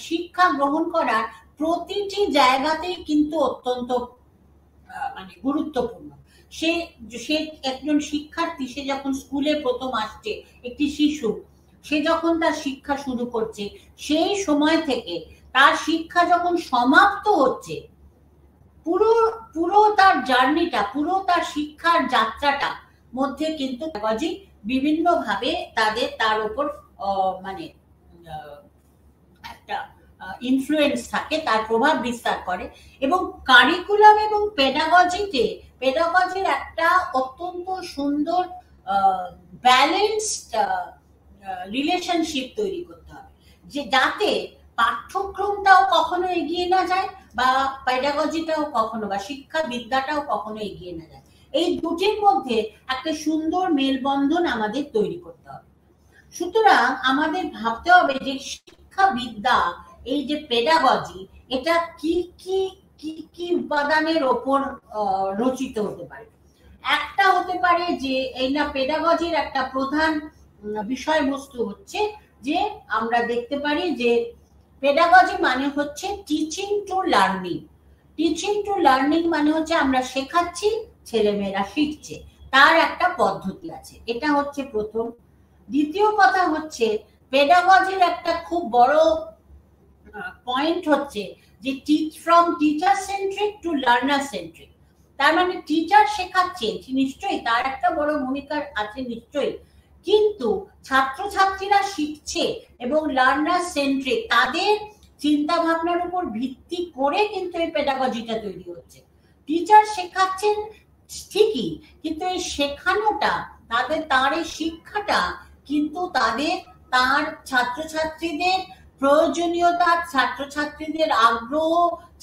শিক্ষা গ্রহণ করার প্রতিটি জায়গাতেই কিন্তু অত্যন্ত মানে গুরুত্বপূর্ণ। সে একজন শিক্ষার্থী, সে যখন স্কুলে প্রথম আসছে, একটি শিশু, সে যখন তার শিক্ষা শুরু করছে, সেই সময় থেকে তার শিক্ষা যখন সমাপ্ত হচ্ছে, পুরো পুরো তার জার্নিটা, পুরো তার শিক্ষার যাত্রাটা মধ্যে কিন্তু পেডাগজি বিভিন্ন ভাবে তার উপর মানে একটা ইনফ্লুয়েন্স থাকে, তার প্রভাব বিস্তার করে। এবং কারিকুলাম এবং পেডাগজির একটা অত্যন্ত সুন্দর ব্যালেন্সড রিলেশনশিপ তৈরি করতে হবে, যে যাতে পাঠ্যক্রমটাও কখনো এগিয়ে না যায় বা পেডাগজিটাও কখনো বা শিক্ষা বিদ্যাটাও কখনো এগিয়ে না যায়। এই দুটির মধ্যে একটা সুন্দর মেলবন্ধন আমাদের তৈরি করতে হবে। সুতরাং আমাদের ভাবতে হবে যে শিক্ষা বিদ্যা, এই যে পেডাগজি, এটা কি কি কি কি উপাদানের ওপর রচিত হতে পারে। একটা হতে পারে যে এই না, পেডাগজির একটা প্রধান বিষয়বস্তু হচ্ছে যে আমরা দেখতে পারি যে পেডাগজি মানে হচ্ছে teaching two learning. Teaching two learning মানে হচ্ছে আমরা শেখাচ্ছি, ছেলেমেয়েরা শিখছে, তার একটা পদ্ধতি আছে, এটা হচ্ছে প্রথম। দ্বিতীয় কথা হচ্ছে পেডাগজির একটা খুব বড় পয়েন্ট হচ্ছে যে from teacher centric to learner centric. তার মানে টিচার শেখাচ্ছে, নিশ্চয়ই তার একটা বড় ভূমিকা আছে নিশ্চয়ই, কিন্তু ছাত্রছাত্রীরা শিখছে এবং লার্নার সেন্ট্রিক, তাদের চিন্তা ভাবনার উপর ভিত্তি করে কিন্তু এই পেডাগজিটা তৈরি হচ্ছে। টিচার শেখাচ্ছেন ঠিকই, কিন্তু এই শেখানোটা, তার এই শিক্ষাটা কিন্তু তার ছাত্রছাত্রীদের প্রয়োজনীয়তা, ছাত্রছাত্রীদের আগ্রহ,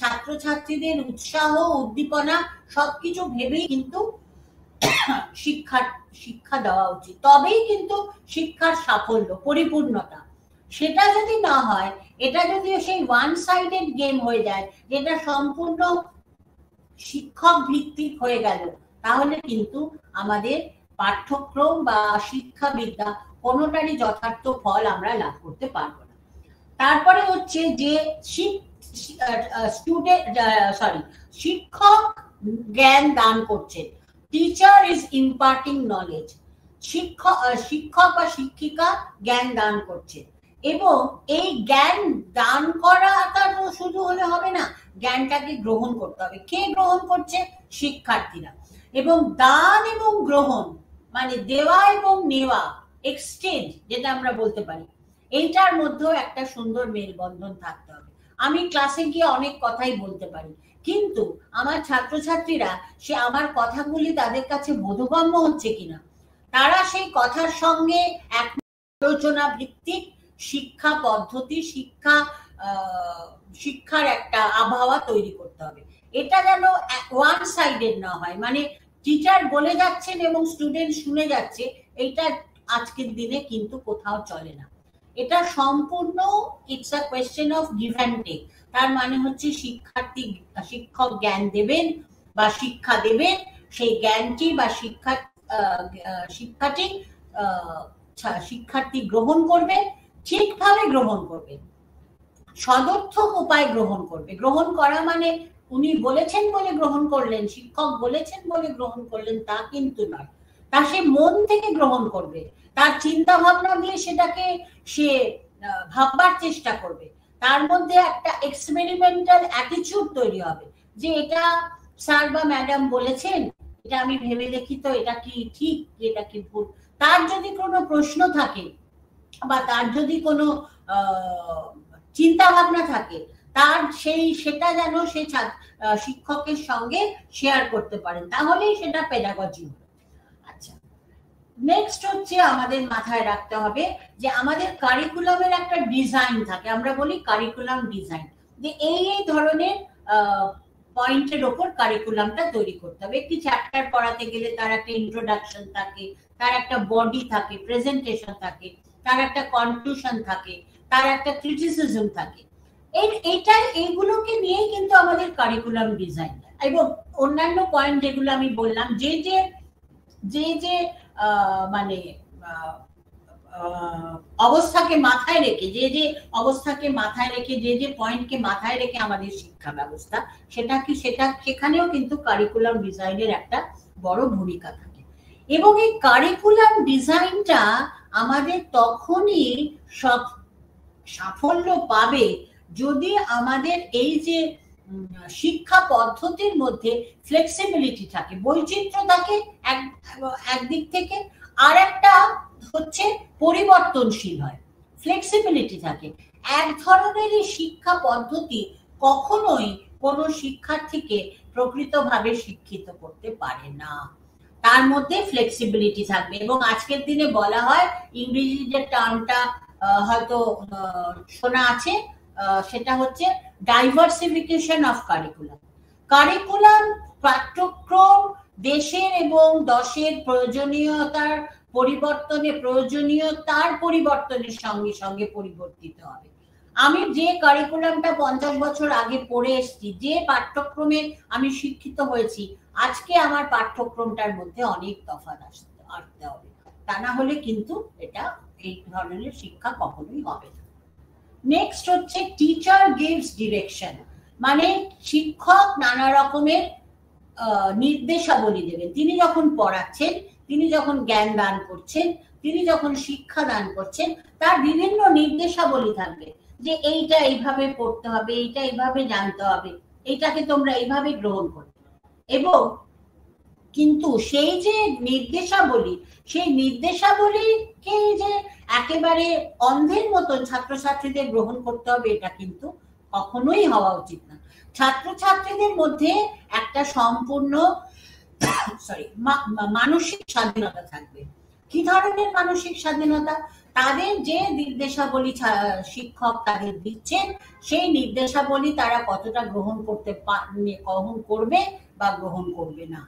ছাত্রছাত্রীদের উৎসাহ, উদ্দীপনা সবকিছু ভেবেই কিন্তু শিক্ষা দেওয়া উচিত। তবেই কিন্তু শিক্ষার সাফল্য, পরিপূর্ণতা। সেটা যদি না হয়, এটা যদি সেই ওয়ান সাইডেড গেম হয়ে যায়, যেটা সম্পূর্ণ শিক্ষক ভিত্তিক হয়ে গেল, তাহলে কিন্তু আমাদের পাঠ্যক্রম বা শিক্ষাবিদ্যা কোনোটারই যথার্থ ফল আমরা লাভ করতে পারবো না। তারপরে হচ্ছে যে শিক্ষক জ্ঞান দান করছেন, টিচার ইজ ইম্পার্টিং নলেজ। শিক্ষক বা শিক্ষিকা জ্ঞান দান করছে, এবং এই জ্ঞান দান করাটা তো শুধু হলে হবে না, জ্ঞানটাকে গ্রহণ করতে হবে। কে গ্রহণ করছে? শিক্ষার্থীরা। এবং দান এবং গ্রহণ মানে দেওয়া এবং নেওয়া, এক্সচেঞ্জ যেটা আমরা বলতে পারি, এইটার মধ্যেও একটা সুন্দর মেলবন্ধন থাকতে হবে। আমি ক্লাসে গিয়ে অনেক কথাই বলতে পারি, কিন্তু আমার ছাত্রছাত্রীরা সে আমার কথাগুলি তাদের কাছে বোধগম্য হচ্ছে কিনা, তারা সেই কথার সঙ্গে এক আলোচনা ভিত্তিক শিক্ষা পদ্ধতি, শিক্ষার একটা আবহাওয়া তৈরি করতে হবে। এটা যেন ওয়ান সাইডেড না হয়, মানে টিচার বলে যাচ্ছেন এবং স্টুডেন্ট শুনে যাচ্ছে, এইটা আজকের দিনে কিন্তু কোথাও চলে না। এটা সম্পূর্ণ it's a question of give and take. তার মানে হচ্ছে শিক্ষক জ্ঞান দেবেন বা শিক্ষা দেবেন, সেই জ্ঞানটি বা শিক্ষার্থী গ্রহণ করবে, ঠিকভাবে গ্রহণ করবে, সদর্থক উপায় গ্রহণ করবে। গ্রহণ করা মানে উনি বলেছেন বলে গ্রহণ করলেন, শিক্ষক বলেছেন বলে গ্রহণ করলেন, তা কিন্তু নয়। তা সে মন থেকে গ্রহণ করবে, তার চিন্তা ভাবনা দিয়ে সেটাকে সে ভাববার চেষ্টা করবে, তার মধ্যে একটা এক্সপেরিমেন্টাল অ্যাটিটিউড তৈরি হবে যে এটা স্যার বা ম্যাডাম বলেছেন, এটা আমি ভেবে দেখি তো এটা কি ঠিক, এটা কি ভুল। তার যদি কোনো প্রশ্ন থাকে বা তার যদি কোনো চিন্তা ভাবনা থাকে, তার সেটা যেন সে শিক্ষকের সঙ্গে শেয়ার করতে পারেন, তাহলেই সেটা পেডাগজি হবে। আচ্ছা, নেক্সট হচ্ছে আমাদের মাথায় রাখতে হবে যে আমাদের কারিকুলামের একটা ডিজাইন থাকে, আমরা বলি কারিকুলাম ডিজাইন, যে এই ধরনের পয়েন্টের ওপর কারিকুলামটা তৈরি করতে হবে। একটি চ্যাপ্টার পড়াতে গেলে তার একটা ইন্ট্রোডাকশন থাকে, তার একটা বডি থাকে, প্রেজেন্টেশন থাকে, তার একটা কনক্লুশন থাকে, তার একটা ক্রিটিসিজম থাকে। এইগুলোকে নিয়েই কিন্তু আমাদের কারিকুলাম ডিজাইন, এবং অন্যান্য পয়েন্ট যেগুলো আমি বললাম, যে যে মানে অবস্থাকে মাথায় রেখে, যে পয়েন্টকে মাথায় রেখে আমাদের শিক্ষা ব্যবস্থা, সেখানেও কিন্তু কারিকুলাম ডিজাইনের একটা বড় ভূমিকা থাকে। এবং এই কারিকুলাম ডিজাইনটা আমাদের তখনই সাফল্য পাবে যদি আমাদের এই যে শিক্ষা পদ্ধতির মধ্যে ফ্লেক্সিবিলিটি থাকে, বৈচিত্র্য থাকে একদিক থেকে, আর একটা হচ্ছে পরিবর্তনশীল হয়, ফ্লেক্সিবিলিটি থাকে। এক ধরনেরই শিক্ষা পদ্ধতি কখনোই কোনো শিক্ষার্থীকে প্রকৃতভাবে শিক্ষিত করতে পারে না। তার মধ্যে ফ্লেক্সিবিলিটি থাকবে। এবং আজকের দিনে বলা হয়, ইংরেজি যে টার্মটা হয়তো শোনা আছে, সেটা হচ্ছে ডাইভার্সিফিকেশন অফ কারিকুলাম। কারিকুলাম, পাঠ্যক্রম দেশের এবং দশের প্রয়োজনীয়তার পরিবর্তনের সঙ্গে সঙ্গে পরিবর্তিত হবে। আমি যে কারিকুলামটা 50 বছর আগে পড়ে এসেছি, যে পাঠ্যক্রমে আমি শিক্ষিত হয়েছি, আজকে আমার পাঠ্যক্রমটার মধ্যে অনেক তফাৎ আসতে হবে। তা না হলে কিন্তু এটা এই ধরনের শিক্ষা কখনোই হবে না। নেক্সট হচ্ছে টিচার গিভস ডিরেকশন, মানে শিক্ষক নানা রকমের নির্দেশাবলী দেবেন। তিনি যখন পড়াচ্ছেন, তিনি যখন জ্ঞান দান করছেন, তিনি যখন শিক্ষা দান করছেন, তার বিভিন্ন নির্দেশাবলী থাকবে যে এইটা এইভাবে পড়তে হবে, এইটা এইভাবে জানতে হবে, এইটাকে তোমরা এইভাবে গ্রহণ করবে। এবং কিন্তু সেই যে নির্দেশাবলী, সেই নির্দেশাবলীকে যে একেবারে অন্ধের মতন ছাত্রছাত্রীদের গ্রহণ করতে হবে, এটা কিন্তু কখনোই হওয়া উচিত না। ছাত্রছাত্রীদের মধ্যে একটা সম্পূর্ণ মানসিক স্বাধীনতা থাকবে। কি ধরনের মানসিক স্বাধীনতা? তাদের যে নির্দেশাবলী শিক্ষক তাদের দিচ্ছেন, সেই নির্দেশাবলী তারা কতটা গ্রহণ করবে বা গ্রহণ করবে না,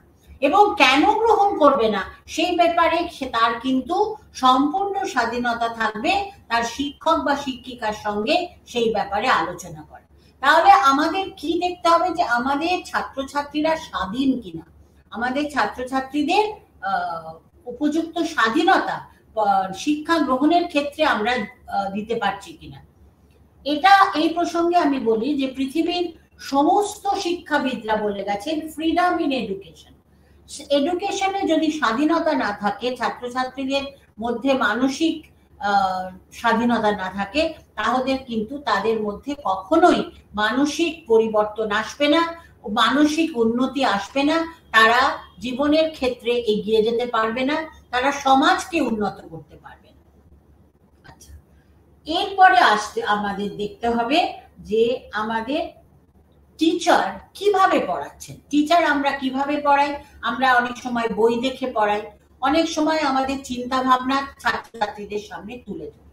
এবং কেন গ্রহণ করবে না সেই ব্যাপারে তার কিন্তু সম্পূর্ণ স্বাধীনতা থাকবে তার শিক্ষক বা শিক্ষিকার সঙ্গে সেই ব্যাপারে আলোচনা করে। তাহলে আমাদের কি দেখতে হবে যে আমাদের ছাত্রছাত্রীরা স্বাধীন কিনা, আমাদের ছাত্রছাত্রীদের উপযুক্ত স্বাধীনতা শিক্ষা গ্রহণের ক্ষেত্রে আমরা দিতে পারছি কিনা। এটা এই প্রসঙ্গে আমি বলি যে পৃথিবীর সমস্ত শিক্ষাবিদরা বলে গেছেন ফ্রিডম ইন এডুকেশন। এডুকেশনে যদি স্বাধীনতা না থাকে, ছাত্রছাত্রীদের মধ্যে মানসিক স্বাধীনতা না থাকে, তাহলে কিন্তু তাদের মধ্যে কখনোই মানসিক পরিবর্তন আসবে না, মানসিক উন্নতি আসবে না, তারা জীবনের ক্ষেত্রে এগিয়ে যেতে পারবে না, তারা সমাজকে উন্নত করতে পারবে না। আচ্ছা, এরপরে আমাদের দেখতে হবে যে আমাদের টিচার কিভাবে পড়াচ্ছেন। টিচার আমরা কিভাবে পড়াই? আমরা অনেক সময় বই দেখে পড়াই, অনেক সময় আমাদের চিন্তা ভাবনা ছাত্রছাত্রীদের সামনে তুলে ধরি।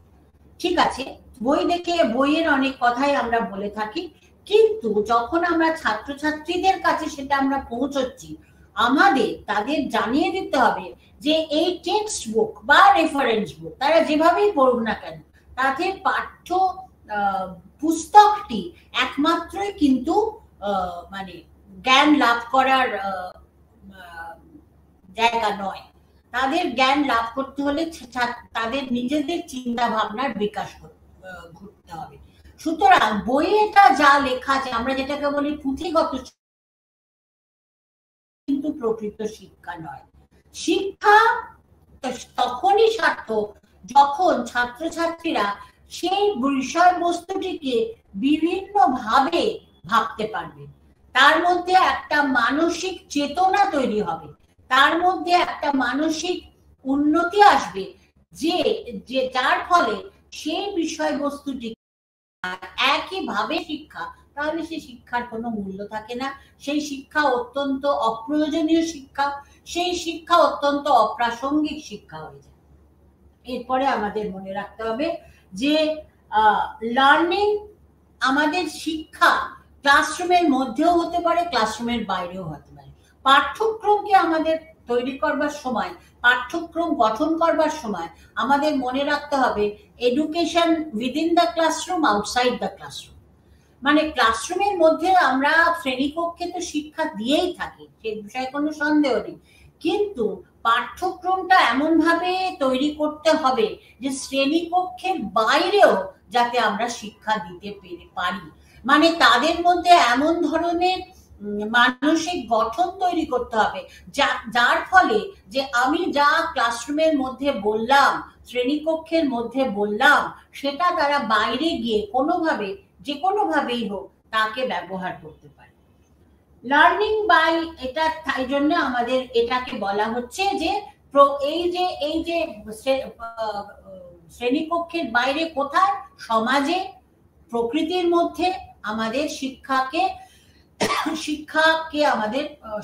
ঠিক আছে, বই দেখে বইয়ের অনেক কথাই আমরা বলে থাকি, কিন্তু যখন আমরা ছাত্রছাত্রীদের কাছে সেটা আমরা পৌঁছচ্ছি, আমাদের তাদের জানিয়ে দিতে হবে যে এই টেক্সট বুক বা রেফারেন্স বুক তারা যেভাবেই পড়ুক না কেন, তাদের পাঠ্য পুস্তকটি একমাত্রই কিন্তু মানে জ্ঞান লাভ করার জায়গা নয়। তাদের জ্ঞান লাভ করতে হলে তাদের নিজেদের চিন্তা ভাবনার বিকাশ ঘটতে হবে। সুতরাং বইয়েটা যা লেখা আছে, আমরা যেটাকে বলি পুঁথিগত, কিন্তু প্রকৃত শিক্ষা নয়। শিক্ষা তখনই সার্থক যখন ছাত্রছাত্রীরা সেই বিষয়বস্তুটিকে বিভিন্ন ভাবে ভাবতে পারবে, তার মধ্যে একটা মানসিক চেতনা তৈরি হবে, তার মধ্যে একটা মানসিক উন্নতি আসবে, যে যার ফলে সেই বিষয়বস্তুটি একইভাবে শিক্ষা, তাহলে সেই শিক্ষার কোনো মূল্য থাকে না, সেই শিক্ষা অত্যন্ত অপ্রয়োজনীয় শিক্ষা, সেই শিক্ষা অত্যন্ত অপ্রাসঙ্গিক শিক্ষা হয়ে যায়। এরপরে আমাদের মনে রাখতে হবে যে লার্নিং, আমাদের শিক্ষা ক্লাসরুমের মধ্যেও হতে পারে, ক্লাসরুমের বাইরেও হতে পারে। পাঠ্যক্রমকে আমাদের তৈরি করবার সময়, পাঠ্যক্রম গঠন করবার সময় আমাদের মনে রাখতে হবে education within the classroom, outside the classroom. মানে ক্লাসরুমের মধ্যে আমরা শ্রেণীকক্ষে তো শিক্ষা দিয়েই থাকি, সে বিষয়ে কোনো সন্দেহ নেই, কিন্তু পাঠ্যক্রমটা এমন ভাবে তৈরি করতে হবে যে শ্রেণীকক্ষের বাইরেও যাতে আমরা শিক্ষা দিতে পারি। মানে তাদের মধ্যে এমন ধরনের মানসিক গঠন তৈরি করতে হবে, যার ফলে যে আমি যা ক্লাসরুমের মধ্যে বললাম, শ্রেণীকক্ষের মধ্যে বললাম, সেটা তারা বাইরে গিয়ে কোনোভাবে, যে কোনোভাবেই হোক, তাকে ব্যবহার করতে পারে। লার্নিং বাই, এটা তাই জন্য আমাদের এটাকে বলা হচ্ছে যে এই যে শ্রেণীকক্ষের বাইরে কোথায়, সমাজে, প্রকৃতির মধ্যে আমাদের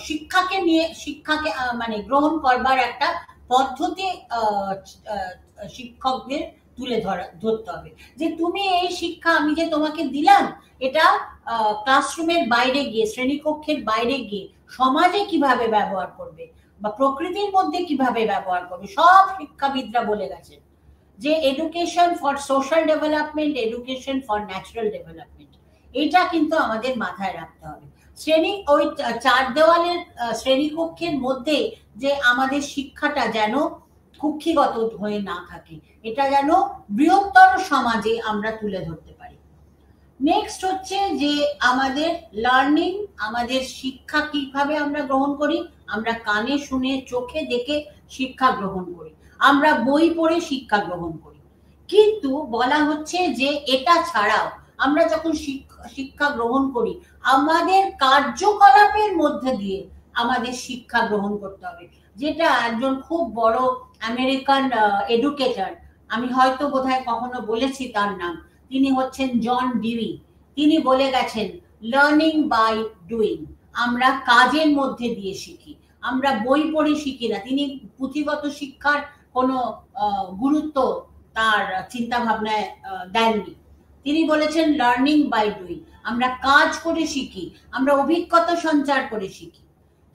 শিক্ষাকে নিয়ে শিক্ষাকে মানে গ্রহণ করবার একটা পদ্ধতি শিক্ষকদের তুলে ধরতে হবে, যে তুমি এই শিক্ষা আমি যে তোমাকে দিলাম, এটা ক্লাসরুমের বাইরে গিয়ে, শ্রেণীকক্ষের বাইরে গিয়ে সমাজে কিভাবে ব্যবহার করবে বা প্রকৃতির মধ্যে কিভাবে ব্যবহার করবে। সব শিক্ষাবিদরা বলে গেছেন যে education for social development, education for natural development, এটা কিন্তু আমাদের মাথায় রাখতে হবে। ওই চার দেওয়ালের শ্রেণীকক্ষের মধ্যে যে আমাদের শিক্ষাটা যেন কুক্ষিগত হয়ে না থাকে, এটা যেন বৃহত্তর সমাজে আমরা তুলে ধরতে পারি। নেক্সট হচ্ছে যে আমাদের লার্নিং, আমাদের শিক্ষা কিভাবে আমরা গ্রহণ করি, আমরা কানে শুনে, চোখে দেখে শিক্ষা গ্রহণ করি, আমরা বই পড়ে শিক্ষা গ্রহণ করি। কিন্তু বলা হচ্ছে যে এটা ছাড়াও আমরা যখন শিক্ষা গ্রহণ করি, আমাদের কার্যকলাপের মধ্যে দিয়ে আমাদের শিক্ষা গ্রহণ করতে হবে। যেটা একজন খুব বড় আমেরিকান এডুকেটর, আমি হয়তো বোধহয় কখনো বলেছি তার নাম, তিনি হচ্ছেন জন ডিউই। তিনি বলে গেছেন লার্নিং বাই ডুইং, আমরা কাজের মধ্যে দিয়ে শিখি, আমরা বই পড়ে শিখি না। তিনি পুঁথিগত শিক্ষার কোনো গুরুত্ব তার চিন্তা ভাবনায় দেননি। তিনি বলেছেন লার্নিং বাই ডুইং, আমরা কাজ করে শিখি, আমরা অভিজ্ঞতা সঞ্চার করে শিখি।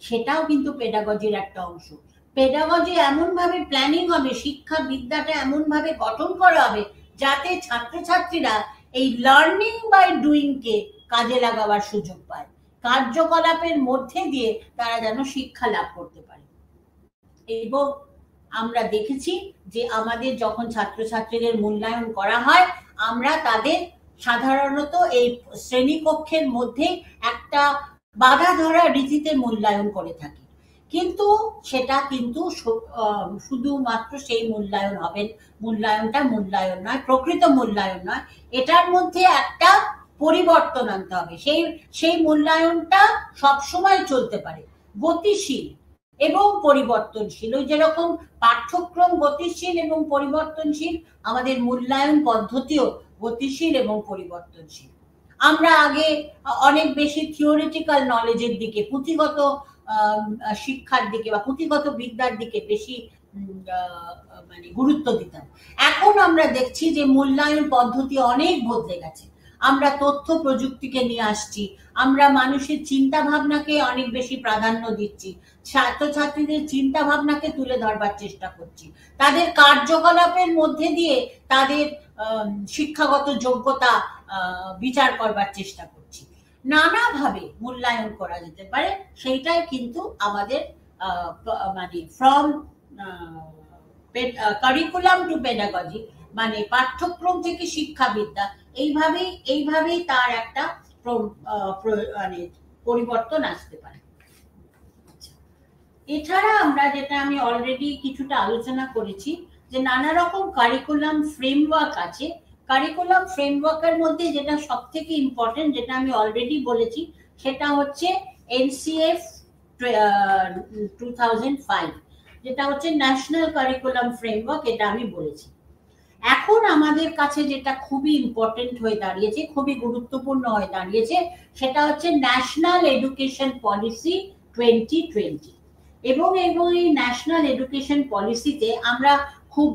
সেটাও কিন্তু পেডাগজির একটা অংশ। পেডাগজি এমন ভাবে প্ল্যানিং হবে, শিক্ষা বিদ্যাটা এমন ভাবে গঠন করা হবে যাতে ছাত্রছাত্রীরা এই লার্নিং বাই ডুইং কে কাজে লাগাবার সুযোগ পায়, কার্যকলাপের মধ্যে দিয়ে তারা যেন শিক্ষা লাভ করতে পারে। এবং আমরা দেখেছি যে আমাদের যখন ছাত্রছাত্রীদের মূল্যায়ন করা হয়, আমরা তাদের সাধারণত এই শ্রেণীকক্ষের মধ্যে একটা বাধা ধরা রীতিতে মূল্যায়ন করে থাকি, কিন্তু সেটা কিন্তু শুধুমাত্র সেই মূল্যায়ন হবে, মূল্যায়নটা মূল্যায়ন নয়, প্রকৃত মূল্যায়ন নয়। এটার মধ্যে একটা পরিবর্তন আনতে হবে। সেই মূল্যায়নটা সবসময় চলতে পারে, গতিশীল এবং পরিবর্তনশীল। ওই যেরকম পাঠ্যক্রম গতিশীল এবং পরিবর্তনশীল, আমাদের মূল্যায়ন পদ্ধতিও গতিশীল এবং পরিবর্তনশীল। আমরা আগে অনেক বেশি থিওরিটিক্যাল নলেজের দিকে, পুঁথিগত শিক্ষার দিকে বা পুঁথিগত বিদ্যার দিকে বেশি মানে গুরুত্ব দিতাম। এখন আমরা দেখছি যে মূল্যায়ন পদ্ধতি অনেক বদলে গেছে। আমরা তথ্য প্রযুক্তিকে নিয়ে আসছি, আমরা মানুষের চিন্তা ভাবনাকে অনেক বেশি প্রাধান্য দিচ্ছি, ছাত্রছাত্রীদের চিন্তা ভাবনাকে তুলে ধরবার চেষ্টা করছি, তাদের কার্যকলাপের মধ্যে দিয়ে তাদের শিক্ষাগত যোগ্যতা বিচার করবার চেষ্টা করছি। নানাভাবে মূল্যায়ন করা যেতে পারে, সেইটাই কিন্তু আমাদের মানে ফ্রম কারিকুলাম টু পেডাগজি, মানে পাঠ্যক্রম থেকে শিক্ষাবিদ্যা, এইভাবেই তার একটা মানে পরিবর্তন আসতে পারে। এছাড়া আমরা যেটা আমি অলরেডি কিছুটা আলোচনা করেছি, যে নানা রকম কারিকুলাম ফ্রেমওয়ার্ক আছে। কারিকুলাম ফ্রেমওয়ার্কের মধ্যে যেটা সব থেকে ইম্পর্টেন্ট, যেটা আমি অলরেডি বলেছি, সেটা হচ্ছে NCF 2005, যেটা হচ্ছে ন্যাশনাল কারিকুলাম ফ্রেমওয়ার্ক, এটা আমি বলেছি। এখন আমাদের কাছে যেটা খুবই ইম্পর্টেন্ট হয়ে দাঁড়িয়েছে, খুবই গুরুত্বপূর্ণ হয়ে দাঁড়িয়েছে, সেটা হচ্ছে ন্যাশনাল এডুকেশন পলিসি 2020। এবং এই ন্যাশনাল এডুকেশন পলিসিতে আমরা খুব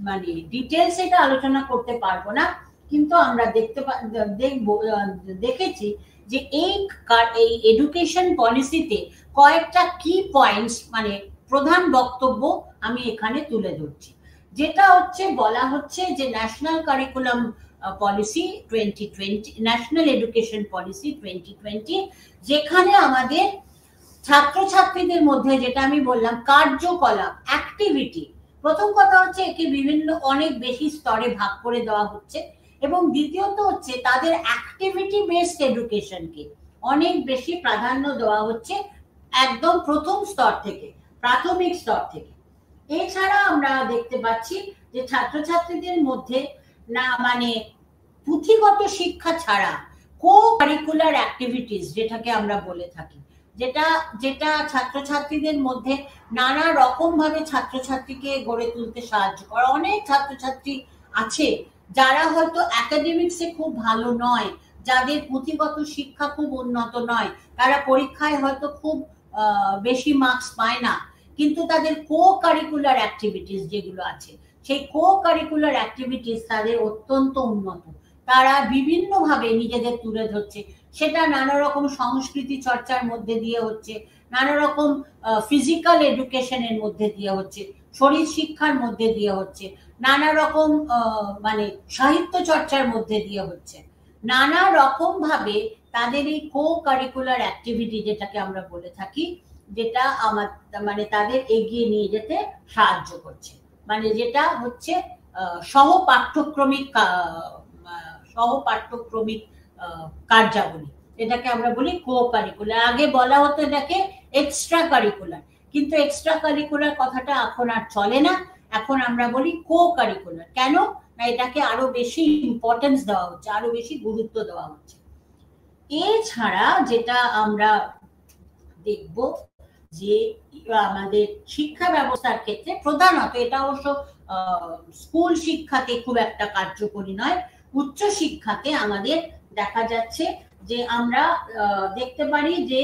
মানে ডিটেলস এটা আলোচনা করতে পারবো না, কিন্তু আমরা দেখেছি যে এই এডুকেশন পলিসিতে কয়েকটা কি পয়েন্টস, মানে প্রধান বক্তব্য আমি এখানে তুলে ধরছি। যেটা হচ্ছে, বলা হচ্ছে যে national curriculum policy 2020, national education policy 2020, যেখানে আমাদের ছাত্রছাত্রীদের মধ্যে, যেটা আমি বললাম, কার্যকলাপ, অ্যাক্টিভিটি, প্রথম কথা হচ্ছে একে অনেক বেশি স্তরে ভাগ করে দেওয়া হচ্ছে, এবং দ্বিতীয়ত হচ্ছে তাদের অ্যাক্টিভিটি বেসড এডুকেশনকে অনেক বেশি প্রাধান্য দেওয়া হচ্ছে একদম প্রথম স্তর থেকে, প্রাথমিক স্তর থেকে। এছাড়া আমরা দেখতে পাচ্ছি যে ছাত্রছাত্রীদের মধ্যে না মানে পুঁথিগত শিক্ষা ছাড়া কো কারিকুলার অ্যাক্টিভিটিস যেটাকে আমরা বলে থাকি, যেটা যেটা ছাত্রছাত্রীদের মধ্যে নানা রকম ভাবে ছাত্রছাত্রীকে গড়ে তুলতে সাহায্য করে। অনেক ছাত্রছাত্রী আছে যারা হয়তো একাডেমিক্সে খুব ভালো নয়, যাদের পুঁথিগত শিক্ষা খুব উন্নত নয়, তারা পরীক্ষায় হয়তো খুব বেশি মার্কস পায় না, কিন্তু তাদের কো কারিকুলার অ্যাক্টিভিটিস যেগুলো আছে, সেই কো কারিকুলার অ্যাক্টিভিটিস তাদের অত্যন্ত উন্নত। তারা বিভিন্নভাবে নিজেদের তুলে ধরছে, সেটা নানা রকম সংস্কৃতি চর্চার মধ্যে দিয়ে হচ্ছে, নানা রকম ফিজিক্যাল এডুকেশনের মধ্যে দিয়ে হচ্ছে, শরীর শিক্ষার মধ্যে দিয়ে হচ্ছে, নানা রকম মানে সাহিত্য চর্চার মধ্যে দিয়ে হচ্ছে। নানা রকম ভাবে তাদের এই কো কারিকুলার অ্যাক্টিভিটি যেটাকে আমরা বলে থাকি, যেটা আমার মানে তাদের এগিয়ে নিয়ে যেতে সাহায্য করছে, মানে যেটা হচ্ছে সহ পাঠ্যক্রমিক কার্যাবলী, এটাকে আমরা বলি কো কারিকুলার। আগে বলা হতো এটাকে এক্সট্রা কারিকুলার, কিন্তু এক্সট্রা কারিকুলার কথাটা এখন আর চলে না, এখন আমরা বলি কো কারিকুলার। কেন না, এটাকে আরো বেশি ইম্পর্টেন্স দেওয়া হচ্ছে, আরো বেশি গুরুত্ব দেওয়া হচ্ছে। এছাড়া যেটা আমরা দেখব যে আমাদের শিক্ষা ব্যবস্থার ক্ষেত্রে প্রধানত, এটা অবশ্য স্কুল শিক্ষাতে খুব একটা কার্যকরী নয়, উচ্চ শিক্ষাতে আমাদের দেখা যাচ্ছে যে আমরা দেখতে পারি যে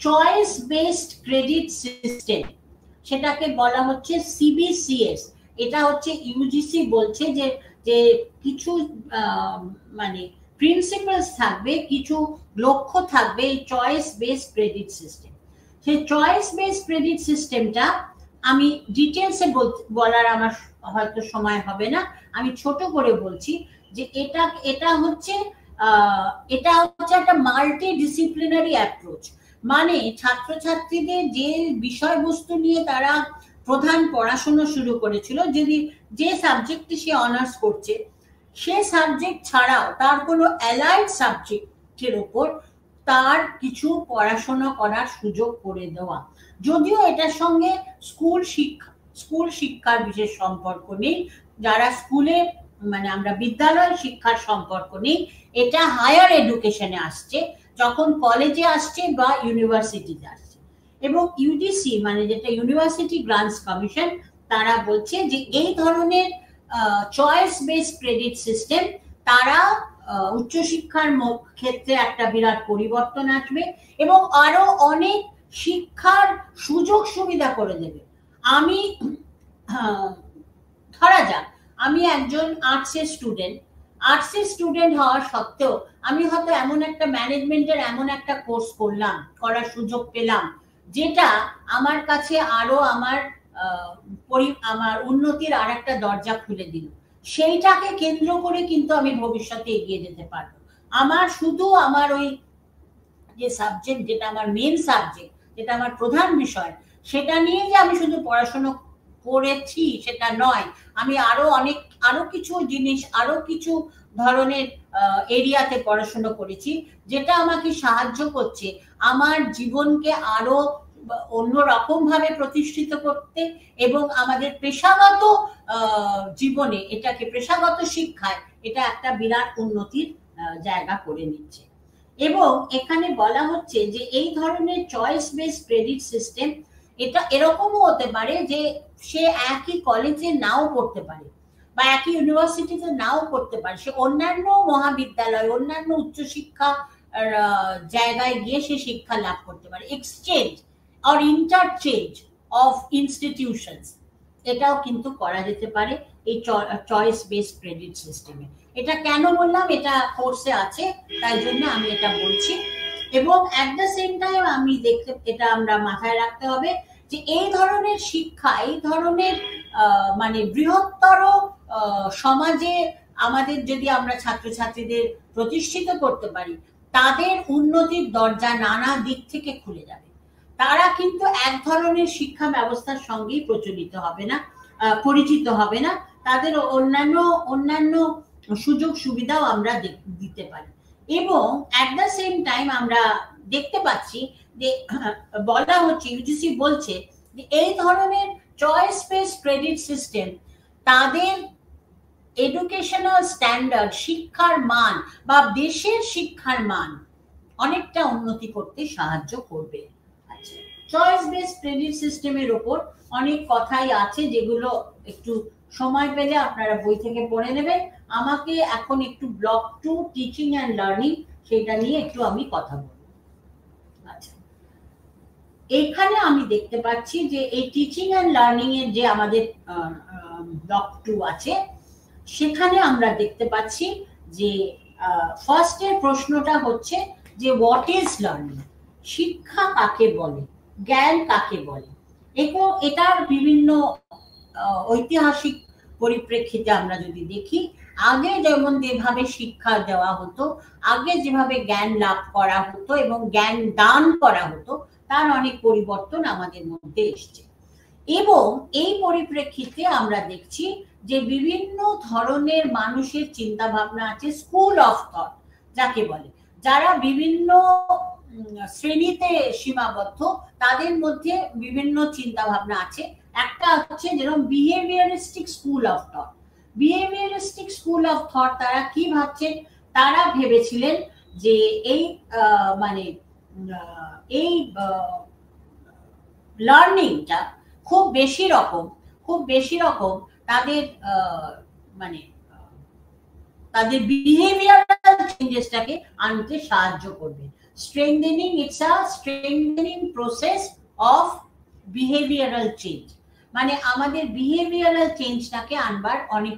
চয়েস বেসড ক্রেডিট সিস্টেম, সেটাকে বলা হচ্ছে সিবিসিএস। এটা হচ্ছে ইউজিসি বলছে যে যে কিছু মানে প্রিন্সিপালস থাকবে, কিছু লক্ষ্য থাকবে এই চয়েস বেসড ক্রেডিট সিস্টেম। সেই চয়েস বেসড ক্রেডিট সিস্টেমটা আমি ডিটেলসে বলার আমার হয়তো সময় হবে না, আমি ছোট করে বলছি যে এটা হচ্ছে একটা মাল্টি ডিসিপ্লিনারি অ্যাপ্রোচ। মানে ছাত্রছাত্রীদের যে বিষয়বস্তু নিয়ে তারা প্রধান পড়াশোনা শুরু করেছিল, যদি যে সাবজেক্টে সে অনার্স করছে, সে সাবজেক্ট ছাড়াও তার কোনো অ্যালাইড সাবজেক্টের উপর তার কিছু পড়াশোনা করার সুযোগ করে দেওয়া। যদিও এটার সঙ্গে স্কুল শিক্ষার বিশেষ সম্পর্ক নেই, যারা স্কুলে মানে আমরা বিদ্যালয় শিক্ষার সম্পর্ক নেই, এটা হায়ার এডুকেশনে আসছে, যখন কলেজে আসছে বা ইউনিভার্সিটিতে আসছে। এবং ইউজিসি মানে যেটা ইউনিভার্সিটি গ্রান্টস কমিশন, তারা বলছে যে এই ধরনের চয়েস বেসড ক্রেডিট সিস্টেম তারা উচ্চশিক্ষার ক্ষেত্রে একটা বিরাট পরিবর্তন আসবে এবং আরো অনেক শিক্ষার সুযোগ সুবিধা করে দেবে। আমি ধরা যাক আমি একজন আর্টসের স্টুডেন্ট হওয়ার সত্ত্বেও আমি হয়তো এমন একটা ম্যানেজমেন্টের এমন একটা কোর্স করার সুযোগ পেলাম, যেটা আমার কাছে আরো আমার উন্নতির আর একটা দরজা খুলে দিল। সেইটাকে কেন্দ্র করে কিন্তু আমি ভবিষ্যতে এগিয়ে যেতে পারবো। আমার শুধু আমার ওই যে সাবজেক্ট, যেটা আমার মেন সাবজেক্ট, যেটা আমার প্রধান বিষয়, সেটা নিয়ে যে আমি শুধু পড়াশোনা করেছি সেটা নয়, আমি আরো কিছু জিনিস, আরো কিছু ধরনের এরিয়াতে পড়াশোনা করেছি, যেটা আমাকে সাহায্য করছে আমার জীবনকে আরো অন্যরকম ভাবে প্রতিষ্ঠিত করতে এবং আমাদের পেশাগত জীবনে, এটাকে পেশাগত শিক্ষায় এটা একটা বিরাট উন্নতির জায়গা করে নিচ্ছে। এবং এখানে বলা হচ্ছে যে এই ধরনের চয়েস বেসড ক্রেডিট সিস্টেম, এটা এরকমও হতে পারে যে সে একই কলেজে নাও পড়তে পারে বা একই ইউনিভার্সিটিতে নাও পড়তে পারে, সে অন্যান্য মহাবিদ্যালয়, অন্যান্য উচ্চশিক্ষা জায়গায় গিয়ে সে শিক্ষা লাভ করতে পারে। Exchange or interchange of institutions, এটাও কিন্তু করা যেতে পারে এই চয়েস বেসড ক্রেডিট সিস্টেমে। এটা কেন বললাম, এটা কোর্সে আছে তাই জন্য আমি এটা বলছি। এবং অ্যাট দ্য সেম টাইম আমি এটা আমরা মাথায় রাখতে হবে যে এই ধরনের শিক্ষা, এই ধরনের মানে বৃহত্তর সমাজে আমাদের যদি আমরা ছাত্রছাত্রীদের প্রতিষ্ঠিত করতে পারি, তাদের উন্নতির দরজা নানা দিক থেকে খুলে যাবে। তারা কিন্তু এক ধরনের শিক্ষা ব্যবস্থার সঙ্গেই পরিচিত হবে না, তাদের অন্যান্য সুযোগ সুবিধাও আমরা দিতে পারি। এবং অ্যাট দ্য সেম টাইম আমরা দেখতে পাচ্ছি যে বলা হচ্ছে, ইউজিসি বলছে যে এই ধরনের চয়েস বেসড ক্রেডিট সিস্টেম তাদের এডুকেশনাল স্ট্যান্ডার্ড, শিক্ষার মান বা দেশের শিক্ষার মান অনেকটা উন্নতি করতে সাহায্য করবে। আচ্ছা, চয়েস বেসড ক্রেডিট সিস্টেমের ওপর অনেক কথাই আছে, যেগুলো একটু সময় পেলে আপনারা বই থেকে পড়ে নেবেন। আমাকে এখন একটু ব্লক 2 টিচিং অ্যান্ড লার্নিং, সেটা নিয়ে একটু আমি কথা বলবো। আচ্ছা, এখানে আমি দেখতে পাচ্ছি যে এই টিচিং অ্যান্ড লার্নিং এর যে আমাদের ব্লক 2 আছে, সেখানে আমরা দেখতে পাচ্ছি যে ফার্স্টের প্রশ্নটা হচ্ছে যে হোয়াট ইজ লার্নিং, শিক্ষা কাকে বলে, জ্ঞান কাকে বলে। এটার বিভিন্ন ঐতিহাসিক পরিপ্রেক্ষিতে আমরা যদি দেখি, আগে যেমন যেভাবে শিক্ষা দেওয়া হতো, আগে যেভাবে জ্ঞান লাভ করা হতো এবং জ্ঞান দান করা হতো, তার অনেক পরিবর্তন আমাদের মধ্যে এসছে। এবং এই পরিপ্রেক্ষিতে আমরা দেখছি যে বিভিন্ন ধরনের মানুষের চিন্তা ভাবনা আছে, স্কুল অফ থট যাকে বলে, যারা বিভিন্ন শ্রেণীতে সীমাবদ্ধ, তাদের মধ্যে বিভিন্ন চিন্তা ভাবনা আছে। একটা হচ্ছে যেরকম behaviouristic school of thought. Behaviouristic school of thought তারা কি ভাবছেন, তারা ভেবেছিলেন যে এই মানে এই লার্নিংটা খুব বেশি রকম তাদের মানে তাদের বিহেভিয়ারাল চেঞ্জেসটাকে আনতে সাহায্য করবে। Strengthening, it's a strengthening process of behavioural change, মানে আমাদের বিহেভিয়ারাল চেঞ্জটাকে আনবার অনেক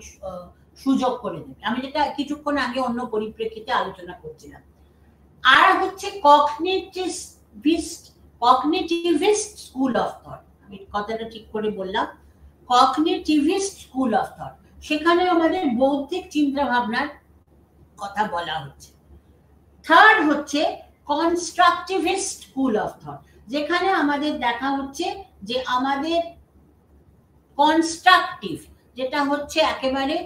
সুযোগ করে দেবে। আমি যেটা কিছুক্ষণ আগে অন্য পরিপ্রেক্ষিতে আলোচনা করছিলাম। আর হচ্ছে কগনিটিভিস্ট স্কুল অফ থট, আমি কথাটা ঠিক করে বললাম, কগনিটিভিস্ট স্কুল অফ থট, সেখানে আমাদের বৌদ্ধিক চিন্তা ভাবনার কথা বলা হচ্ছে। থার্ড হচ্ছে কনস্ট্রাকটিভিস্ট স্কুল অফ থট, যেখানে আমাদের দেখা হচ্ছে যে আমাদের কনস্ট্রাকটিভ, যেটা হচ্ছে একেবারে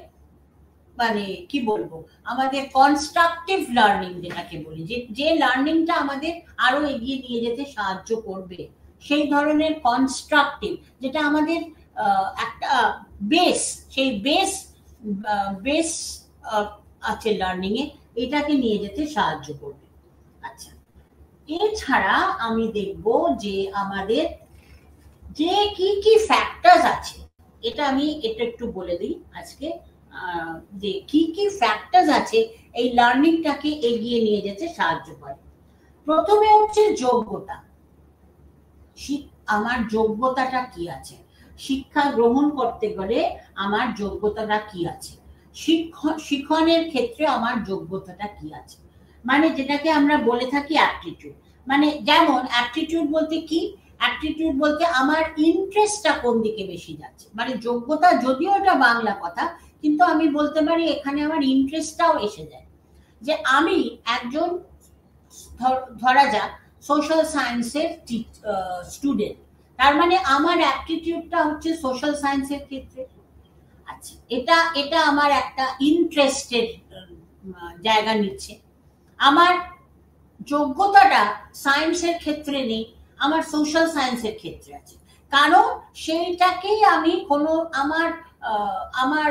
মানে কি বলবো, আমাদের কনস্ট্রাকটিভ লার্নিং যেটাকে বলি, যে লার্নিংটা আমাদের আরো এগিয়ে নিয়ে যেতে সাহায্য করবে, সেই ধরনের কনস্ট্রাকটিভ, যেটা আমাদের একটা বেস, সেই বেস আছে লার্নিং এ, এটাকে নিয়ে যেতে সাহায্য করবে। আচ্ছা, এছাড়া আমি দেখব যে আমাদের যে কি কি ফ্যাক্টরস আছে, এটা একটু বলে দিই আজকে, যে কি কি ফ্যাক্টরস আছে এই লার্নিংটাকে এগিয়ে নিয়ে যেতে সাহায্য করে। প্রথমে হচ্ছে যোগ্যতা, আমার যোগ্যতাটা কি আছে, শিক্ষা গ্রহণ করতে গেলে আমার যোগ্যতাটা কি আছে, শিক্ষণের ক্ষেত্রে আমার যোগ্যতাটা কি আছে, মানে যেটাকে আমরা বলে থাকি অ্যাপটিটিউড। মানে যেমন অ্যাপটিটিউড বলতে কি, অ্যাপটিটিউড বলতে আমার ইন্টারেস্টটা কোন দিকে বেশি যাচ্ছে, মানে যোগ্যতা যদিও এটা বাংলা কথা, কিন্তু আমি বলতে পারি এখানে আমার ইন্টারেস্টটাও এসে যায়। যে আমি একজন ধরা যাক সোশ্যাল সায়েন্সের স্টুডেন্ট, তার মানে আমার অ্যাপটিটিউডটা হচ্ছে সোশ্যাল সায়েন্সের ক্ষেত্রে। আচ্ছা, এটা আমার একটা ইন্টারেস্টের জায়গা নিচ্ছে। আমার যোগ্যতাটা সায়েন্সের ক্ষেত্রে নেই, আমার সোশ্যাল সায়েন্সের ক্ষেত্রে আছে, কারণ সেইটাকেই আমি কোনো আমার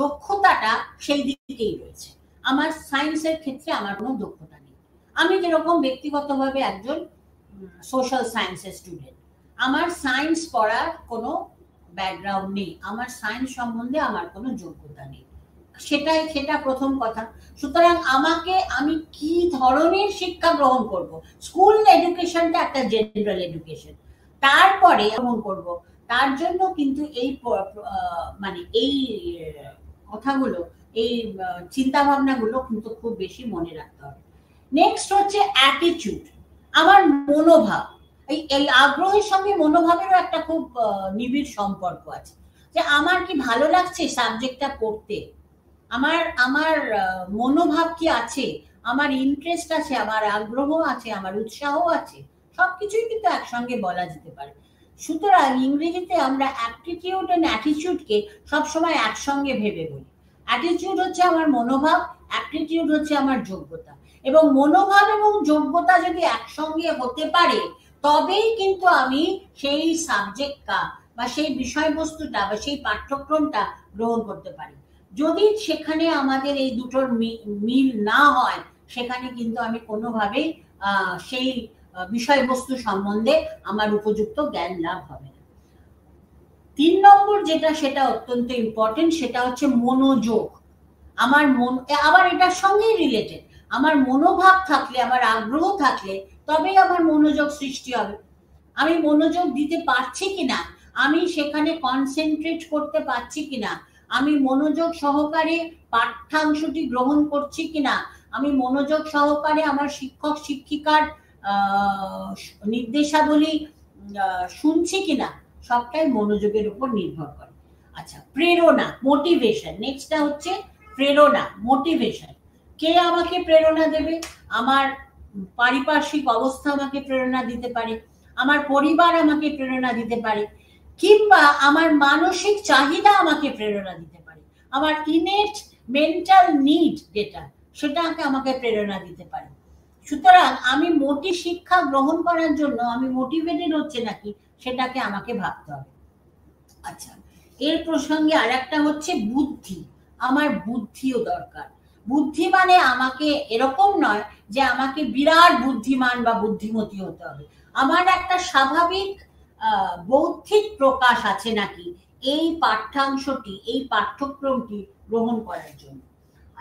দক্ষতাটা সেই দিকেই রয়েছে। আমার সায়েন্সের ক্ষেত্রে আমার কোনো দক্ষতা নেই। আমি যেরকম ব্যক্তিগতভাবে একজন সোশ্যাল সায়েন্সের স্টুডেন্ট, আমার সায়েন্স পড়ার কোনো ব্যাকগ্রাউন্ড নেই, আমার সায়েন্স সম্বন্ধে আমার কোনো যোগ্যতা নেই, সেটা প্রথম কথা। সুতরাং আমি কি ধরনের শিক্ষা গ্রহণ করব, স্কুল এডুকেশনটা একটা জেনারেল এডুকেশন, তারপরে গ্রহণ করব, তার জন্য কিন্তু এই মানে এই কথাগুলো, এই চিন্তা ভাবনাগুলো কিন্তু খুব বেশি মনে রাখতে হবে। নেক্সট হচ্ছে অ্যাটিটিউড, আমার মনোভাব। এই আগ্রহের সঙ্গে মনোভাবেরও একটা খুব নিবিড় সম্পর্ক আছে, যে আমার কি ভালো লাগছে সাবজেক্টটা পড়তে, আমার মনোভাব কি আছে, আমার ইন্টারেস্ট আছে, আমার আগ্রহ আছে, আমার উৎসাহ আছে, সবকিছুই কিন্তু একসঙ্গে বলা যেতে পারে। সুতরাং ইংরেজিতে আমরা অ্যাপটিটিউড এন্ড অ্যাটিটিউডকে সবসময় একসঙ্গে ভেবে বলি। অ্যাটিটিউড হচ্ছে আমার মনোভাব, অ্যাপটিটিউড হচ্ছে আমার যোগ্যতা। এবং মনোভাব এবং যোগ্যতা যদি একসঙ্গে হতে পারে তবেই কিন্তু আমি সেই সাবজেক্টটা বা সেই বিষয়বস্তুটা বা সেই পাঠ্যক্রমটা গ্রহণ করতে পারি। যদি সেখানে আমাদের এই দুটোর মিল না হয় সেখানে কিন্তু আমি কোনোভাবেই সেই বিষয়বস্তু সম্বন্ধে আমার উপযুক্ত জ্ঞান লাভ হবে না। 3 নম্বর যেটা, সেটা অত্যন্ত ইম্পর্টেন্ট, সেটা হচ্ছে মনোযোগ। আমার মন, আবার এটার সঙ্গেই রিলেটেড, আমার মনোভাব থাকলে, আমার আগ্রহ থাকলে তবেই আমার মনোযোগ সৃষ্টি হবে। আমি মনোযোগ দিতে পারছি কিনা, আমি সেখানে কনসেন্ট্রেট করতে পারছি কিনা, আমি মনোযোগ সহকারে পাঠ্যাংশটি গ্রহণ করছি কিনা, আমি মনোযোগ সহকারে আমার শিক্ষক শিক্ষিকার নির্দেশাবলী শুনছি কিনা, সবটাই মনোযোগের উপর নির্ভর করে। আচ্ছা, প্রেরণা, মোটিভেশন। নেক্সটটা হচ্ছে প্রেরণা, মোটিভেশন। কে আমাকে প্রেরণা দেবে? আমার পারিপার্শ্বিক অবস্থা আমাকে প্রেরণা দিতে পারে, আমার পরিবার আমাকে প্রেরণা দিতে পারে, কিংবা আমার মানসিক চাহিদা আমাকে প্রেরণা দিতে পারে, আমার ইনেট মেন্টাল নিড যেটা, সেটা আমাকে প্রেরণা দিতে পারে। সুতরাং আমি শিক্ষা গ্রহণ করার জন্য আমি মোটিভেটেড হচ্ছে নাকি সেটাকে আমাকে ভাবতে হবে। আচ্ছা, এর প্রসঙ্গে আরেকটা হচ্ছে বুদ্ধি। আমার বুদ্ধিও দরকার। বুদ্ধি মানে আমাকে এরকম নয় যে আমাকে বিরাট বুদ্ধিমান বা বুদ্ধিমতী হতে হবে। আমার একটা স্বাভাবিক বৌদ্ধিক প্রকাশ আছে নাকি এই পাঠ্যাংশটি, এই পাঠ্যক্রমটি গ্রহণ করার জন্য।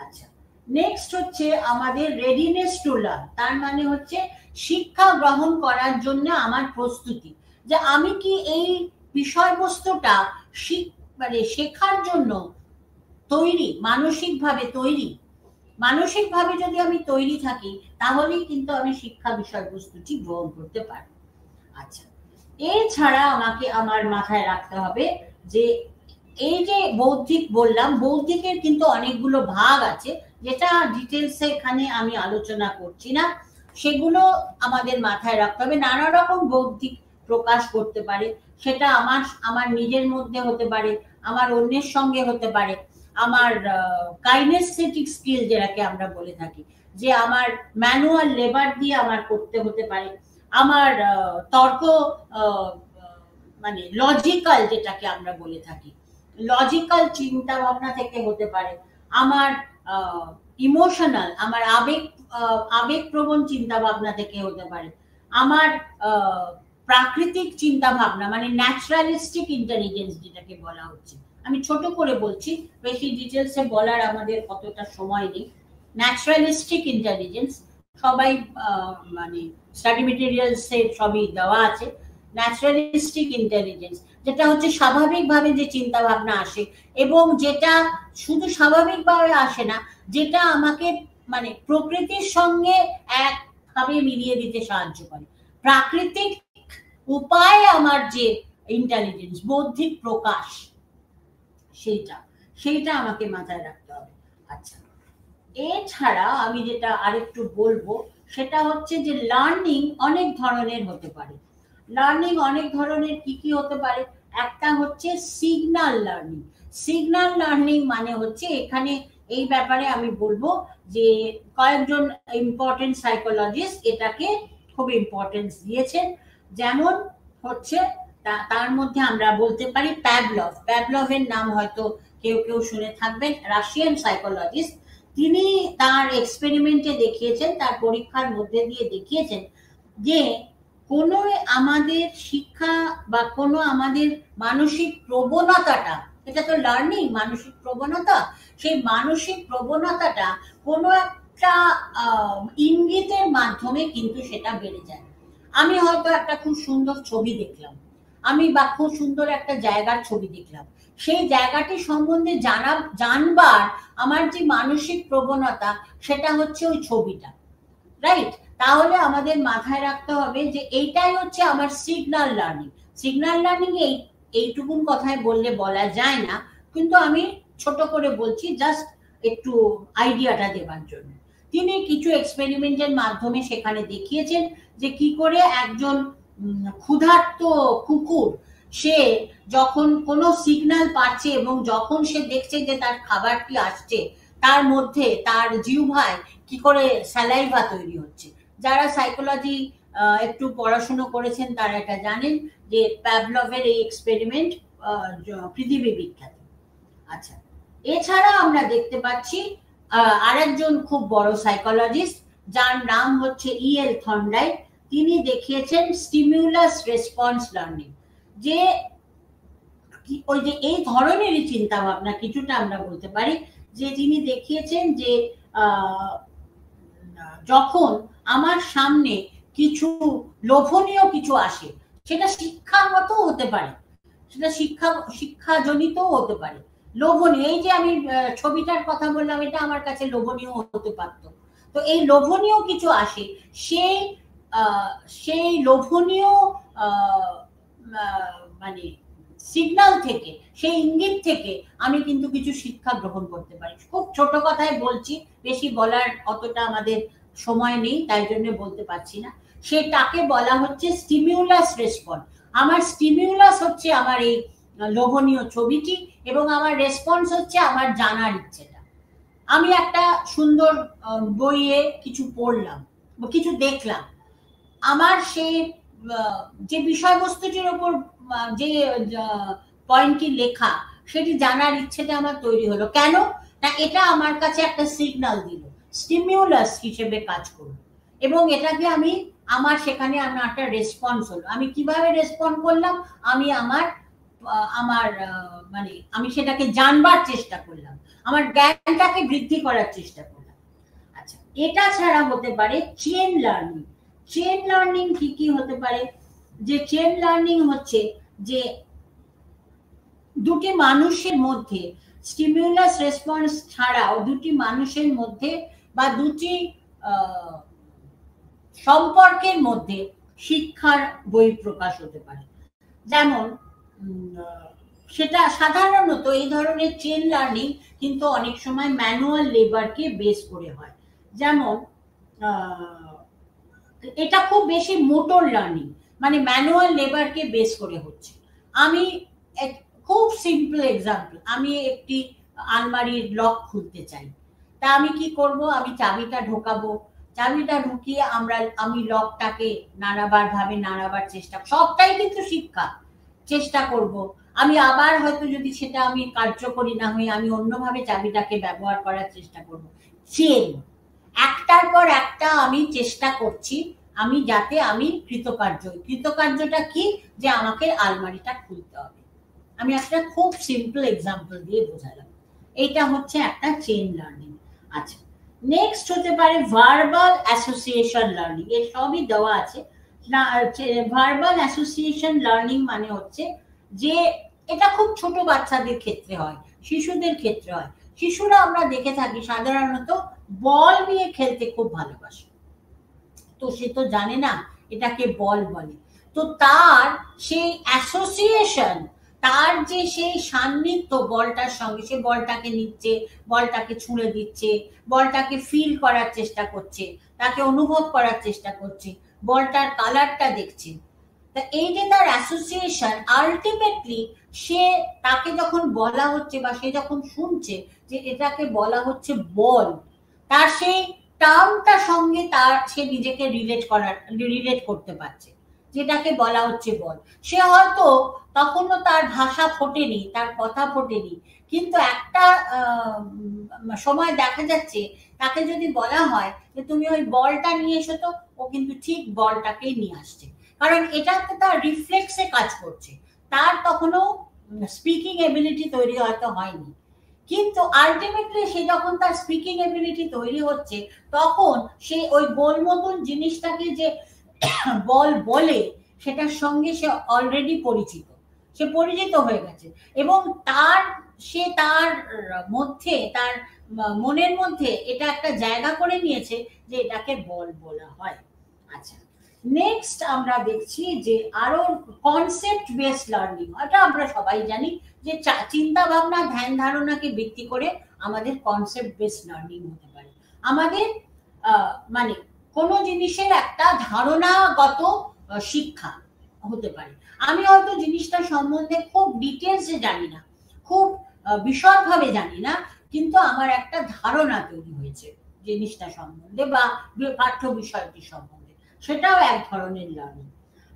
আচ্ছা, নেক্সট হচ্ছে আমাদের রেডিনেস টু লার্ন। তার মানে হচ্ছে শিক্ষা গ্রহণ করার জন্য আমার প্রস্তুতি, যে আমি কি এই বিষয়বস্তুটা মানে শেখার জন্য তৈরি, মানসিকভাবে তৈরি। মানসিকভাবে যদি আমি তৈরি থাকি তাহলেই কিন্তু আমি শিক্ষা বিষয়বস্তুটি গ্রহণ করতে পারি। আচ্ছা, এছাড়া আমাকে আমার মাথায় রাখতে হবে যে এই যে বৌদ্ধিক বললাম, বৌদ্ধিকের কিন্তু অনেকগুলো ভাগ আছে, যেটা ডিটেলসে এখানে আমি আলোচনা করছি না। সেগুলো আমাদের মাথায় রাখতে হবে। নানা রকম বৌদ্ধিক প্রকাশ করতে পারে, সেটা আমার নিজের মধ্যে হতে পারে, আমার অন্যের সঙ্গে হতে পারে, আমার কাইনেস্থেটিক স্কিল যেটাকে আমরা বলে থাকি, যে আমার ম্যানুয়াল লেবার দিয়ে আমার করতে হতে পারে, আমার তর্ক মানে লজিক্যাল যেটাকে আমরা বলে থাকি, লজিক্যাল চিন্তা ভাবনা থেকে হতে পারে, আমার ইমোশনাল, আমার আবেগপ্রবণ চিন্তা ভাবনা থেকে হতে পারে, আমার প্রাকৃতিক চিন্তা ভাবনা মানে ন্যাচারালিস্টিক ইন্টেলিজেন্স যেটাকে বলা হচ্ছে। আমি ছোট করে বলছি, বেশি ডিটেলসে বলার আমাদের কতটা সময় নেই। ন্যাচারালিস্টিক ইন্টেলিজেন্স সবাই মানে স্টাডি মেটেরিয়ালসে সবই দেওয়া আছে। ন্যাচারালিস্টিক ইন্টেলিজেন্স যেটা হচ্ছে স্বাভাবিকভাবে যে চিন্তা ভাবনা আসে, এবং যেটা শুধু স্বাভাবিকভাবে আসে না, যেটা আমাকে মানে প্রকৃতির সঙ্গে একভাবে মিলিয়ে দিতে সাহায্য করে। প্রাকৃতিক উপায়ে আমার যে ইন্টেলিজেন্স, বৌদ্ধিক প্রকাশ, সেইটা আমাকে মাথায় রাখতে হবে। আচ্ছা, এছাড়া আমি যেটা আরেকটু বলবো সেটা হচ্ছে যে লার্নিং অনেক ধরনের হতে পারে। লার্নিং অনেক ধরনের কি কি হতে পারে? একটা হচ্ছে সিগন্যাল লার্নিং। সিগন্যাল লার্নিং মানে হচ্ছে, এখানে এই ব্যাপারে আমি বলবো যে কয়েকজন ইম্পর্টেন্ট সাইকোলজিস্ট এটাকে খুব ইম্পর্টেন্স দিয়েছেন। যেমন হচ্ছে তার মধ্যে আমরা বলতে পারি প্যাভলভ। প্যাভলভের নাম হয়তো কেউ কেউ শুনে থাকবেন, রাশিয়ান সাইকোলজিস্ট। তিনি তার এক্সপেরিমেন্টে দেখিয়েছেন, তার পরীক্ষার মধ্যে দিয়ে দেখিয়েছেন যে কোনো আমাদের শিক্ষা বা কোনো আমাদের মানসিক প্রবণতাটা, এটা তো লার্নিং, মানসিক প্রবণতা, সেই মানসিক প্রবণতাটা কোনো একটা ইঙ্গিতের মাধ্যমে কিন্তু সেটা বেড়ে যায়। আমি হয়তো একটা খুব সুন্দর ছবি দেখলাম, বা খুব সুন্দর একটা জায়গার ছবি দেখলাম, সেই জায়গাটি সম্বন্ধে জানবার আমার যে মানসিক প্রবণতা, সেটা হচ্ছে ওই ছবিটা, রাইট? তাহলে আমাদের মাথায় রাখতে হবে যে এইটাই হচ্ছে আমার সিগন্যাল লার্নিং। সিগন্যাল লার্নিং এইটুকুন কথায় বললে বলা যায় না, কিন্তু আমি ছোট করে বলছি জাস্ট একটু আইডিয়াটা দেওয়ার জন্য। তিনি কিছু এক্সপেরিমেন্টের মাধ্যমে সেখানে দেখিয়েছেন যে কি করে একজন ক্ষুধার্ত কুকুর, সে যখন কোনো সিগন্যাল পাচ্ছে এবং যখন সে দেখছে যে তার খাবারটি আসছে, তার মধ্যে তার জিহ্বায় কি করে স্যালাইভা তৈরি হচ্ছে। যারা সাইকোলজি একটু পড়াশোনা করেছেন তারা এটা জানেন যে প্যাভলভের এই এক্সপেরিমেন্ট পৃথিবী বিখ্যাত। আচ্ছা, এছাড়া আমরা দেখতে পাচ্ছি আরেকজন খুব বড় সাইকোলজিস্ট যার নাম হচ্ছে ইএল থর্নডাইক। তিনি দেখিয়েছেন স্টিমিউলাস রেসপন্স লার্নিং, যে ওই যে এই ধরনেরই চিন্তা ভাবনা কিছুটা আমরা বলতে পারি, যে তিনি দেখিয়েছেন যে যখন আমার সামনে কিছু লোভনীয় কিছু আসে, সেটা শিক্ষাগত হতে পারে, সেটা শিক্ষাজনিত হতে পারে, লোভনীয়। এই যে আমি ছবিটার কথা বললাম, এটা আমার কাছে লোভনীয় হতে পারতো। তো এই লোভনীয় কিছু আসে, সেই লোভনীয় মানে সিগন্যাল থেকে, সেই ইঙ্গিত থেকে আমি কিন্তু কিছু শিক্ষা গ্রহণ করতে পারি। খুব ছোট কথায় বলছি, বেশি বলার অতটা আমাদের সময় নেই, তাই জন্য বলতে পারছি না। সেটাকে বলা হচ্ছে স্টিমিউলাস রেসপন্স। আমার স্টিমিউলাস হচ্ছে আমার এই লোভনীয় ছবিটি, এবং আমার রেসপন্স হচ্ছে আমার জানার ইচ্ছেটা। আমি একটা সুন্দর বইয়ে কিছু পড়লাম বা কিছু দেখলাম, আমার সেই যে বিষয়বস্তুটির উপর যে পয়েন্টটি লেখা, সেটি জানার ইচ্ছেটা আমার তৈরি হলো। কেন না, এটা আমার কাছে একটা সিগন্যাল দিল, স্টিমিউলাস হিসেবে কাজ করলো, এবং এটাকে আমি আমার সেখানে আমার একটা রেসপন্স হলো। আমি কিভাবে রেসপন্ড করলাম, আমি আমার মানে আমি সেটাকে জানবার চেষ্টা করলাম, আমার জ্ঞানটাকে বৃদ্ধি করার চেষ্টা করলাম। আচ্ছা, এটা ছাড়া হতে পারে চেইন লার্নিং। চেইন লার্নিং কি কি হতে পারে? যে চেইন লার্নিং হচ্ছে যে দুটি মানুষের মধ্যে স্টিমিউলাস রেসপন্স ছাড়াও দুটি মানুষের মধ্যে বা দুটি সম্পর্কের মধ্যে শিক্ষার বহিঃপ্রকাশ হতে পারে। যেমন সেটা সাধারণত এই ধরনের চেইন লার্নিং কিন্তু অনেক সময় ম্যানুয়াল লেবারকে বেস করে হয়। যেমন এটা খুব বেশি মোটর লার্নিং, মানে ম্যানুয়াল লেবারকে বেস করে হচ্ছে। আমি খুব সিম্পল এক্সাম্পল, আমি একটি আলমারির লক খুলতে চাই, তা আমি কি করব? আমি চাবিটা ঢোকাবো, চাবিটা ঢুকিয়ে আমি লকটাকে নাড়াবার চেষ্টা, সবটাই কিন্তু শিক্ষা, চেষ্টা করব। আমি আবার হয়তো যদি সেটা আমি কার্যকরী না হই, আমি অন্যভাবে চাবিটাকে ব্যবহার করার চেষ্টা করব। চেন, একটার পর একটা আমি চেষ্টা করছি, আমি যাতে আমি কৃতকার্যটা কি, যে আমাকে আলমারিটা খুলতে হবে। আমি একটা খুব সিম্পল এক্সাম্পল দিয়ে বোঝালাম। এইটা হচ্ছে একটা চেইন লার্নিং। আচ্ছা, নেক্সট হতে পারে ভার্বাল অ্যাসোসিয়েশন লার্নিং। এর সবই দেওয়া আছে। ভার্বাল অ্যাসোসিয়েশন লার্নিং মানে হচ্ছে যে এটা খুব ছোট বাচ্চাদের ক্ষেত্রে হয়, শিশুদের ক্ষেত্রে হয়। শিশুরা আমরা দেখে থাকি সাধারণত বল নিয়ে খেলতে খুব ভালোবাসে, তো সে তো জানে না এটাকে বল বলে, তো তার সেই অ্যাসোসিয়েশন, তার যে সেই সান্নিধ্য বলটার সঙ্গে, সে বলটাকে নিচ্ছে, বলটাকে ছুঁড়ে দিচ্ছে, বলটাকে ফিল করার চেষ্টা করছে, তাকে অনুভব করার চেষ্টা করছে, বলটার কালারটা দেখছে। তা এই যে তার অ্যাসোসিয়েশন, আলটিমেটলি সে, তাকে যখন বলা হচ্ছে বা সে যখন শুনছে যে এটাকে বলা হচ্ছে বল, তার সেই টার্মটার সঙ্গে সে নিজেকে রিলেট করতে পারছে, যেটাকে বলা হচ্ছে বল। সে হয়তো তখনও তার ভাষা ফোটেনি, তার কথা ফোটেনি, কিন্তু একটা সময় দেখা যাচ্ছে তাকে যদি বলা হয় যে তুমি ওই বলটা নিয়ে এসো, তো ও কিন্তু ঠিক বলটাকেই নিয়ে আসছে, কারণ এটা তো তার রিফ্লেক্সে কাজ করছে। তার তখনও স্পিকিং এবিলিটি তৈরি হয়তো হয়নি, কিন্তু আলটিমেটলি সে যখন তার স্পিকিং এবিলিটি তৈরি হচ্ছে, তখন সে ওই গোল মতন জিনিসটাকে যে বল বলে, সেটার সঙ্গে সে অলরেডি পরিচিত হয়ে গেছে, এবং তার মধ্যে, তার মনের মধ্যে এটা একটা জায়গা করে নিয়েছে যে এটাকে বল বলা হয়। আচ্ছা, নেক্সট আমরা দেখছি যে আরো কনসেপ্ট বেসড লার্নিং। এটা আমরা সবাই জানি যে চিন্তা ভাবনা, ধ্যান ধারণাকে ভিত্তি করে আমাদের কনসেপ্ট বেসড লার্নিং হতে পারে। আমাদের মানে কোনো জিনিসের একটা ধারণাগত শিক্ষা হতে পারে। আমি হয়তো জিনিসটা সম্বন্ধে খুব ডিটেলসে জানি না, খুব বিশদভাবে জানি না, কিন্তু আমার একটা ধারণা তৈরি হয়েছে জিনিসটা সম্বন্ধে বা পাঠ্য বিষয়টি সম্বন্ধে, সেটাও এক ধরনের লার্নিং।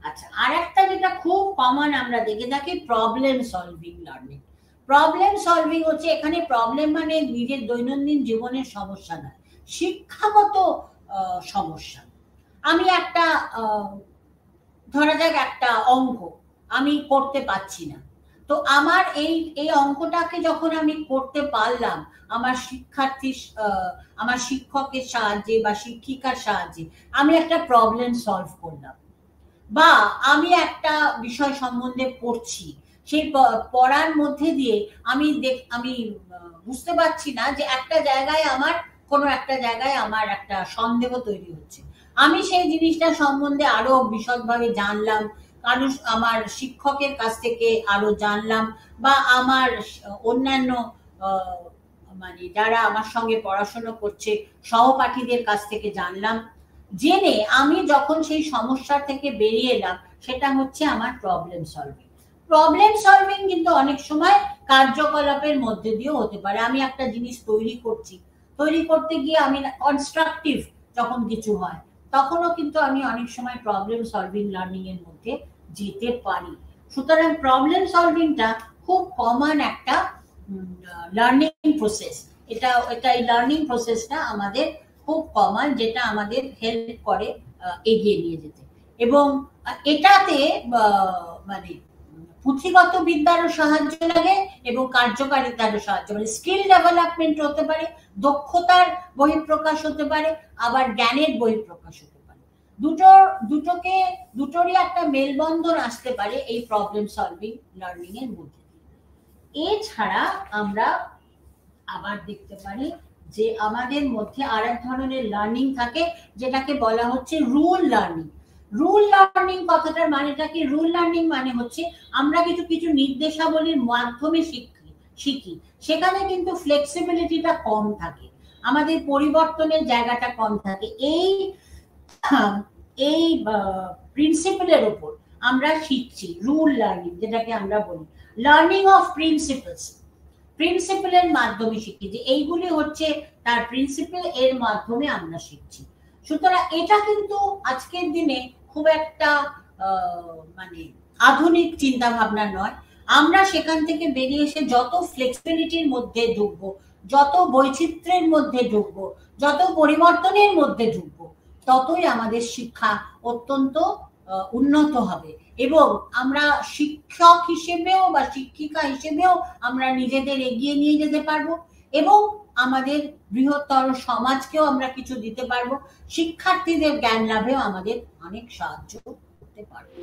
আচ্ছা, আর একটা যেটা খুব কমন আমরা দেখে থাকি, problem solving learning. Problem solving হচ্ছে, এখানে প্রবলেম মানে নিজের দৈনন্দিন জীবনের সমস্যা না, শিক্ষাগত সমস্যা। আমি একটা ধরা যাক একটা অঙ্ক আমি করতে পারছি না, তো আমার এই অঙ্কটাকে যখন আমি করতে পারলাম আমার আমার শিক্ষকের সাহায্যে বা শিক্ষিকার সাহায্যে, আমি একটা প্রবলেম সলভ করলাম। বা আমি একটা বিষয় সম্বন্ধে পড়ছি, সেই পড়ার মধ্যে দিয়ে আমি বুঝতে পারছি না যে একটা জায়গায় আমার একটা সন্দেহ তৈরি হচ্ছে, আমি সেই জিনিসটা সম্বন্ধে আরো বিশদভাবে জানলাম, কারণ আমার শিক্ষকের কাছ থেকে আরো জানলাম, বা আমার অন্যান্য মানে যারা আমার সঙ্গে পড়াশোনা করছে সহপাঠীদের কাছ থেকে জানলাম, জেনে আমি যখন সেই সমস্যা থেকে বেরিয়ে এলাম, সেটা হচ্ছে আমার প্রবলেম সলভিং। প্রবলেম সলভিং কিন্তু অনেক সময় কার্যকলাপের মধ্যে দিয়েও হতে পারে। আমি একটা জিনিস তৈরি করতে গিয়ে আমি কনস্ট্রাকটিভ যখন কিছু হয়, তখনও কিন্তু আমি অনেক সময় প্রবলেম সলভিং লার্নিং এর মধ্যে যেতে পারি। সুতরাং প্রবলেম সলভিংটা খুব কমন একটা লার্নিং প্রসেস। এটা এই লার্নিং প্রসেসটা আমাদের খুব কমন, যেটা আমাদের হেল্প করে এগিয়ে নিয়ে যেতে। এবং এটাতে মানে পুঁথিগত বিদ্যারও সাহায্য লাগে এবং কার্যকারিতারও সাহায্য, মানে স্কিল ডেভেলপমেন্ট হতে পারে, দক্ষতার বহিঃপ্রকাশ হতে পারে, আবার জ্ঞানের বহিঃপ্রকাশ হতে পারে। দুটোরই একটা মেলবন্ধন আসতে পারে এই প্রবলেম সলভিং লার্নিং এর মধ্যে। এছাড়া আমরা আবার দেখতে পারি যে আমাদের মধ্যে আরেক ধরনের লার্নিং থাকে, যেটাকে বলা হচ্ছে রুল লার্নিং। রুল লার্নিং কথাটার মানেটা কি? রুল লার্নিং মানে হচ্ছে আমরা কিছু নির্দেশাবলীর মাধ্যমে শিখি, সেখানে কিন্তু ফ্লেক্সিবিলিটিটা কম থাকে, আমাদের পরিবর্তনের জায়গাটা কম থাকে। এই প্রিন্সিপালের উপর আমরা শিখছি, রুল লার্নিং যেটাকে আমরা বলি, লার্নিং অফ প্রিন্সিপালের মাধ্যমে শিখি, যে এইগুলি হচ্ছে তার প্রিন্সিপাল, এর মাধ্যমে আমরা শিখছি। সুতরাং এটা কিন্তু আজকের দিনে খুব একটা মানে আধুনিক চিন্তা ভাবনা নয়। আমরা সেখান থেকে বেরিয়ে এসে যত ফ্লেক্সিবিলিটির মধ্যে ঢুকবো, যত বৈচিত্র্যের মধ্যে ঢুকবো, যত পরিবর্তনের মধ্যে ঢুকবো, ততই আমাদের শিক্ষা অত্যন্ত উন্নত হবে, এবং আমরা শিক্ষক হিসেবেও বা শিক্ষিকা হিসেবেও আমরা নিজেদের এগিয়ে নিয়ে যেতে পারবো, এবং আমাদের বৃহত্তর সমাজকেও আমরা কিছু দিতে পারবো। শিক্ষার্থীদের জ্ঞান লাভেও আমাদের অনেক সাহায্য করতে পারবো।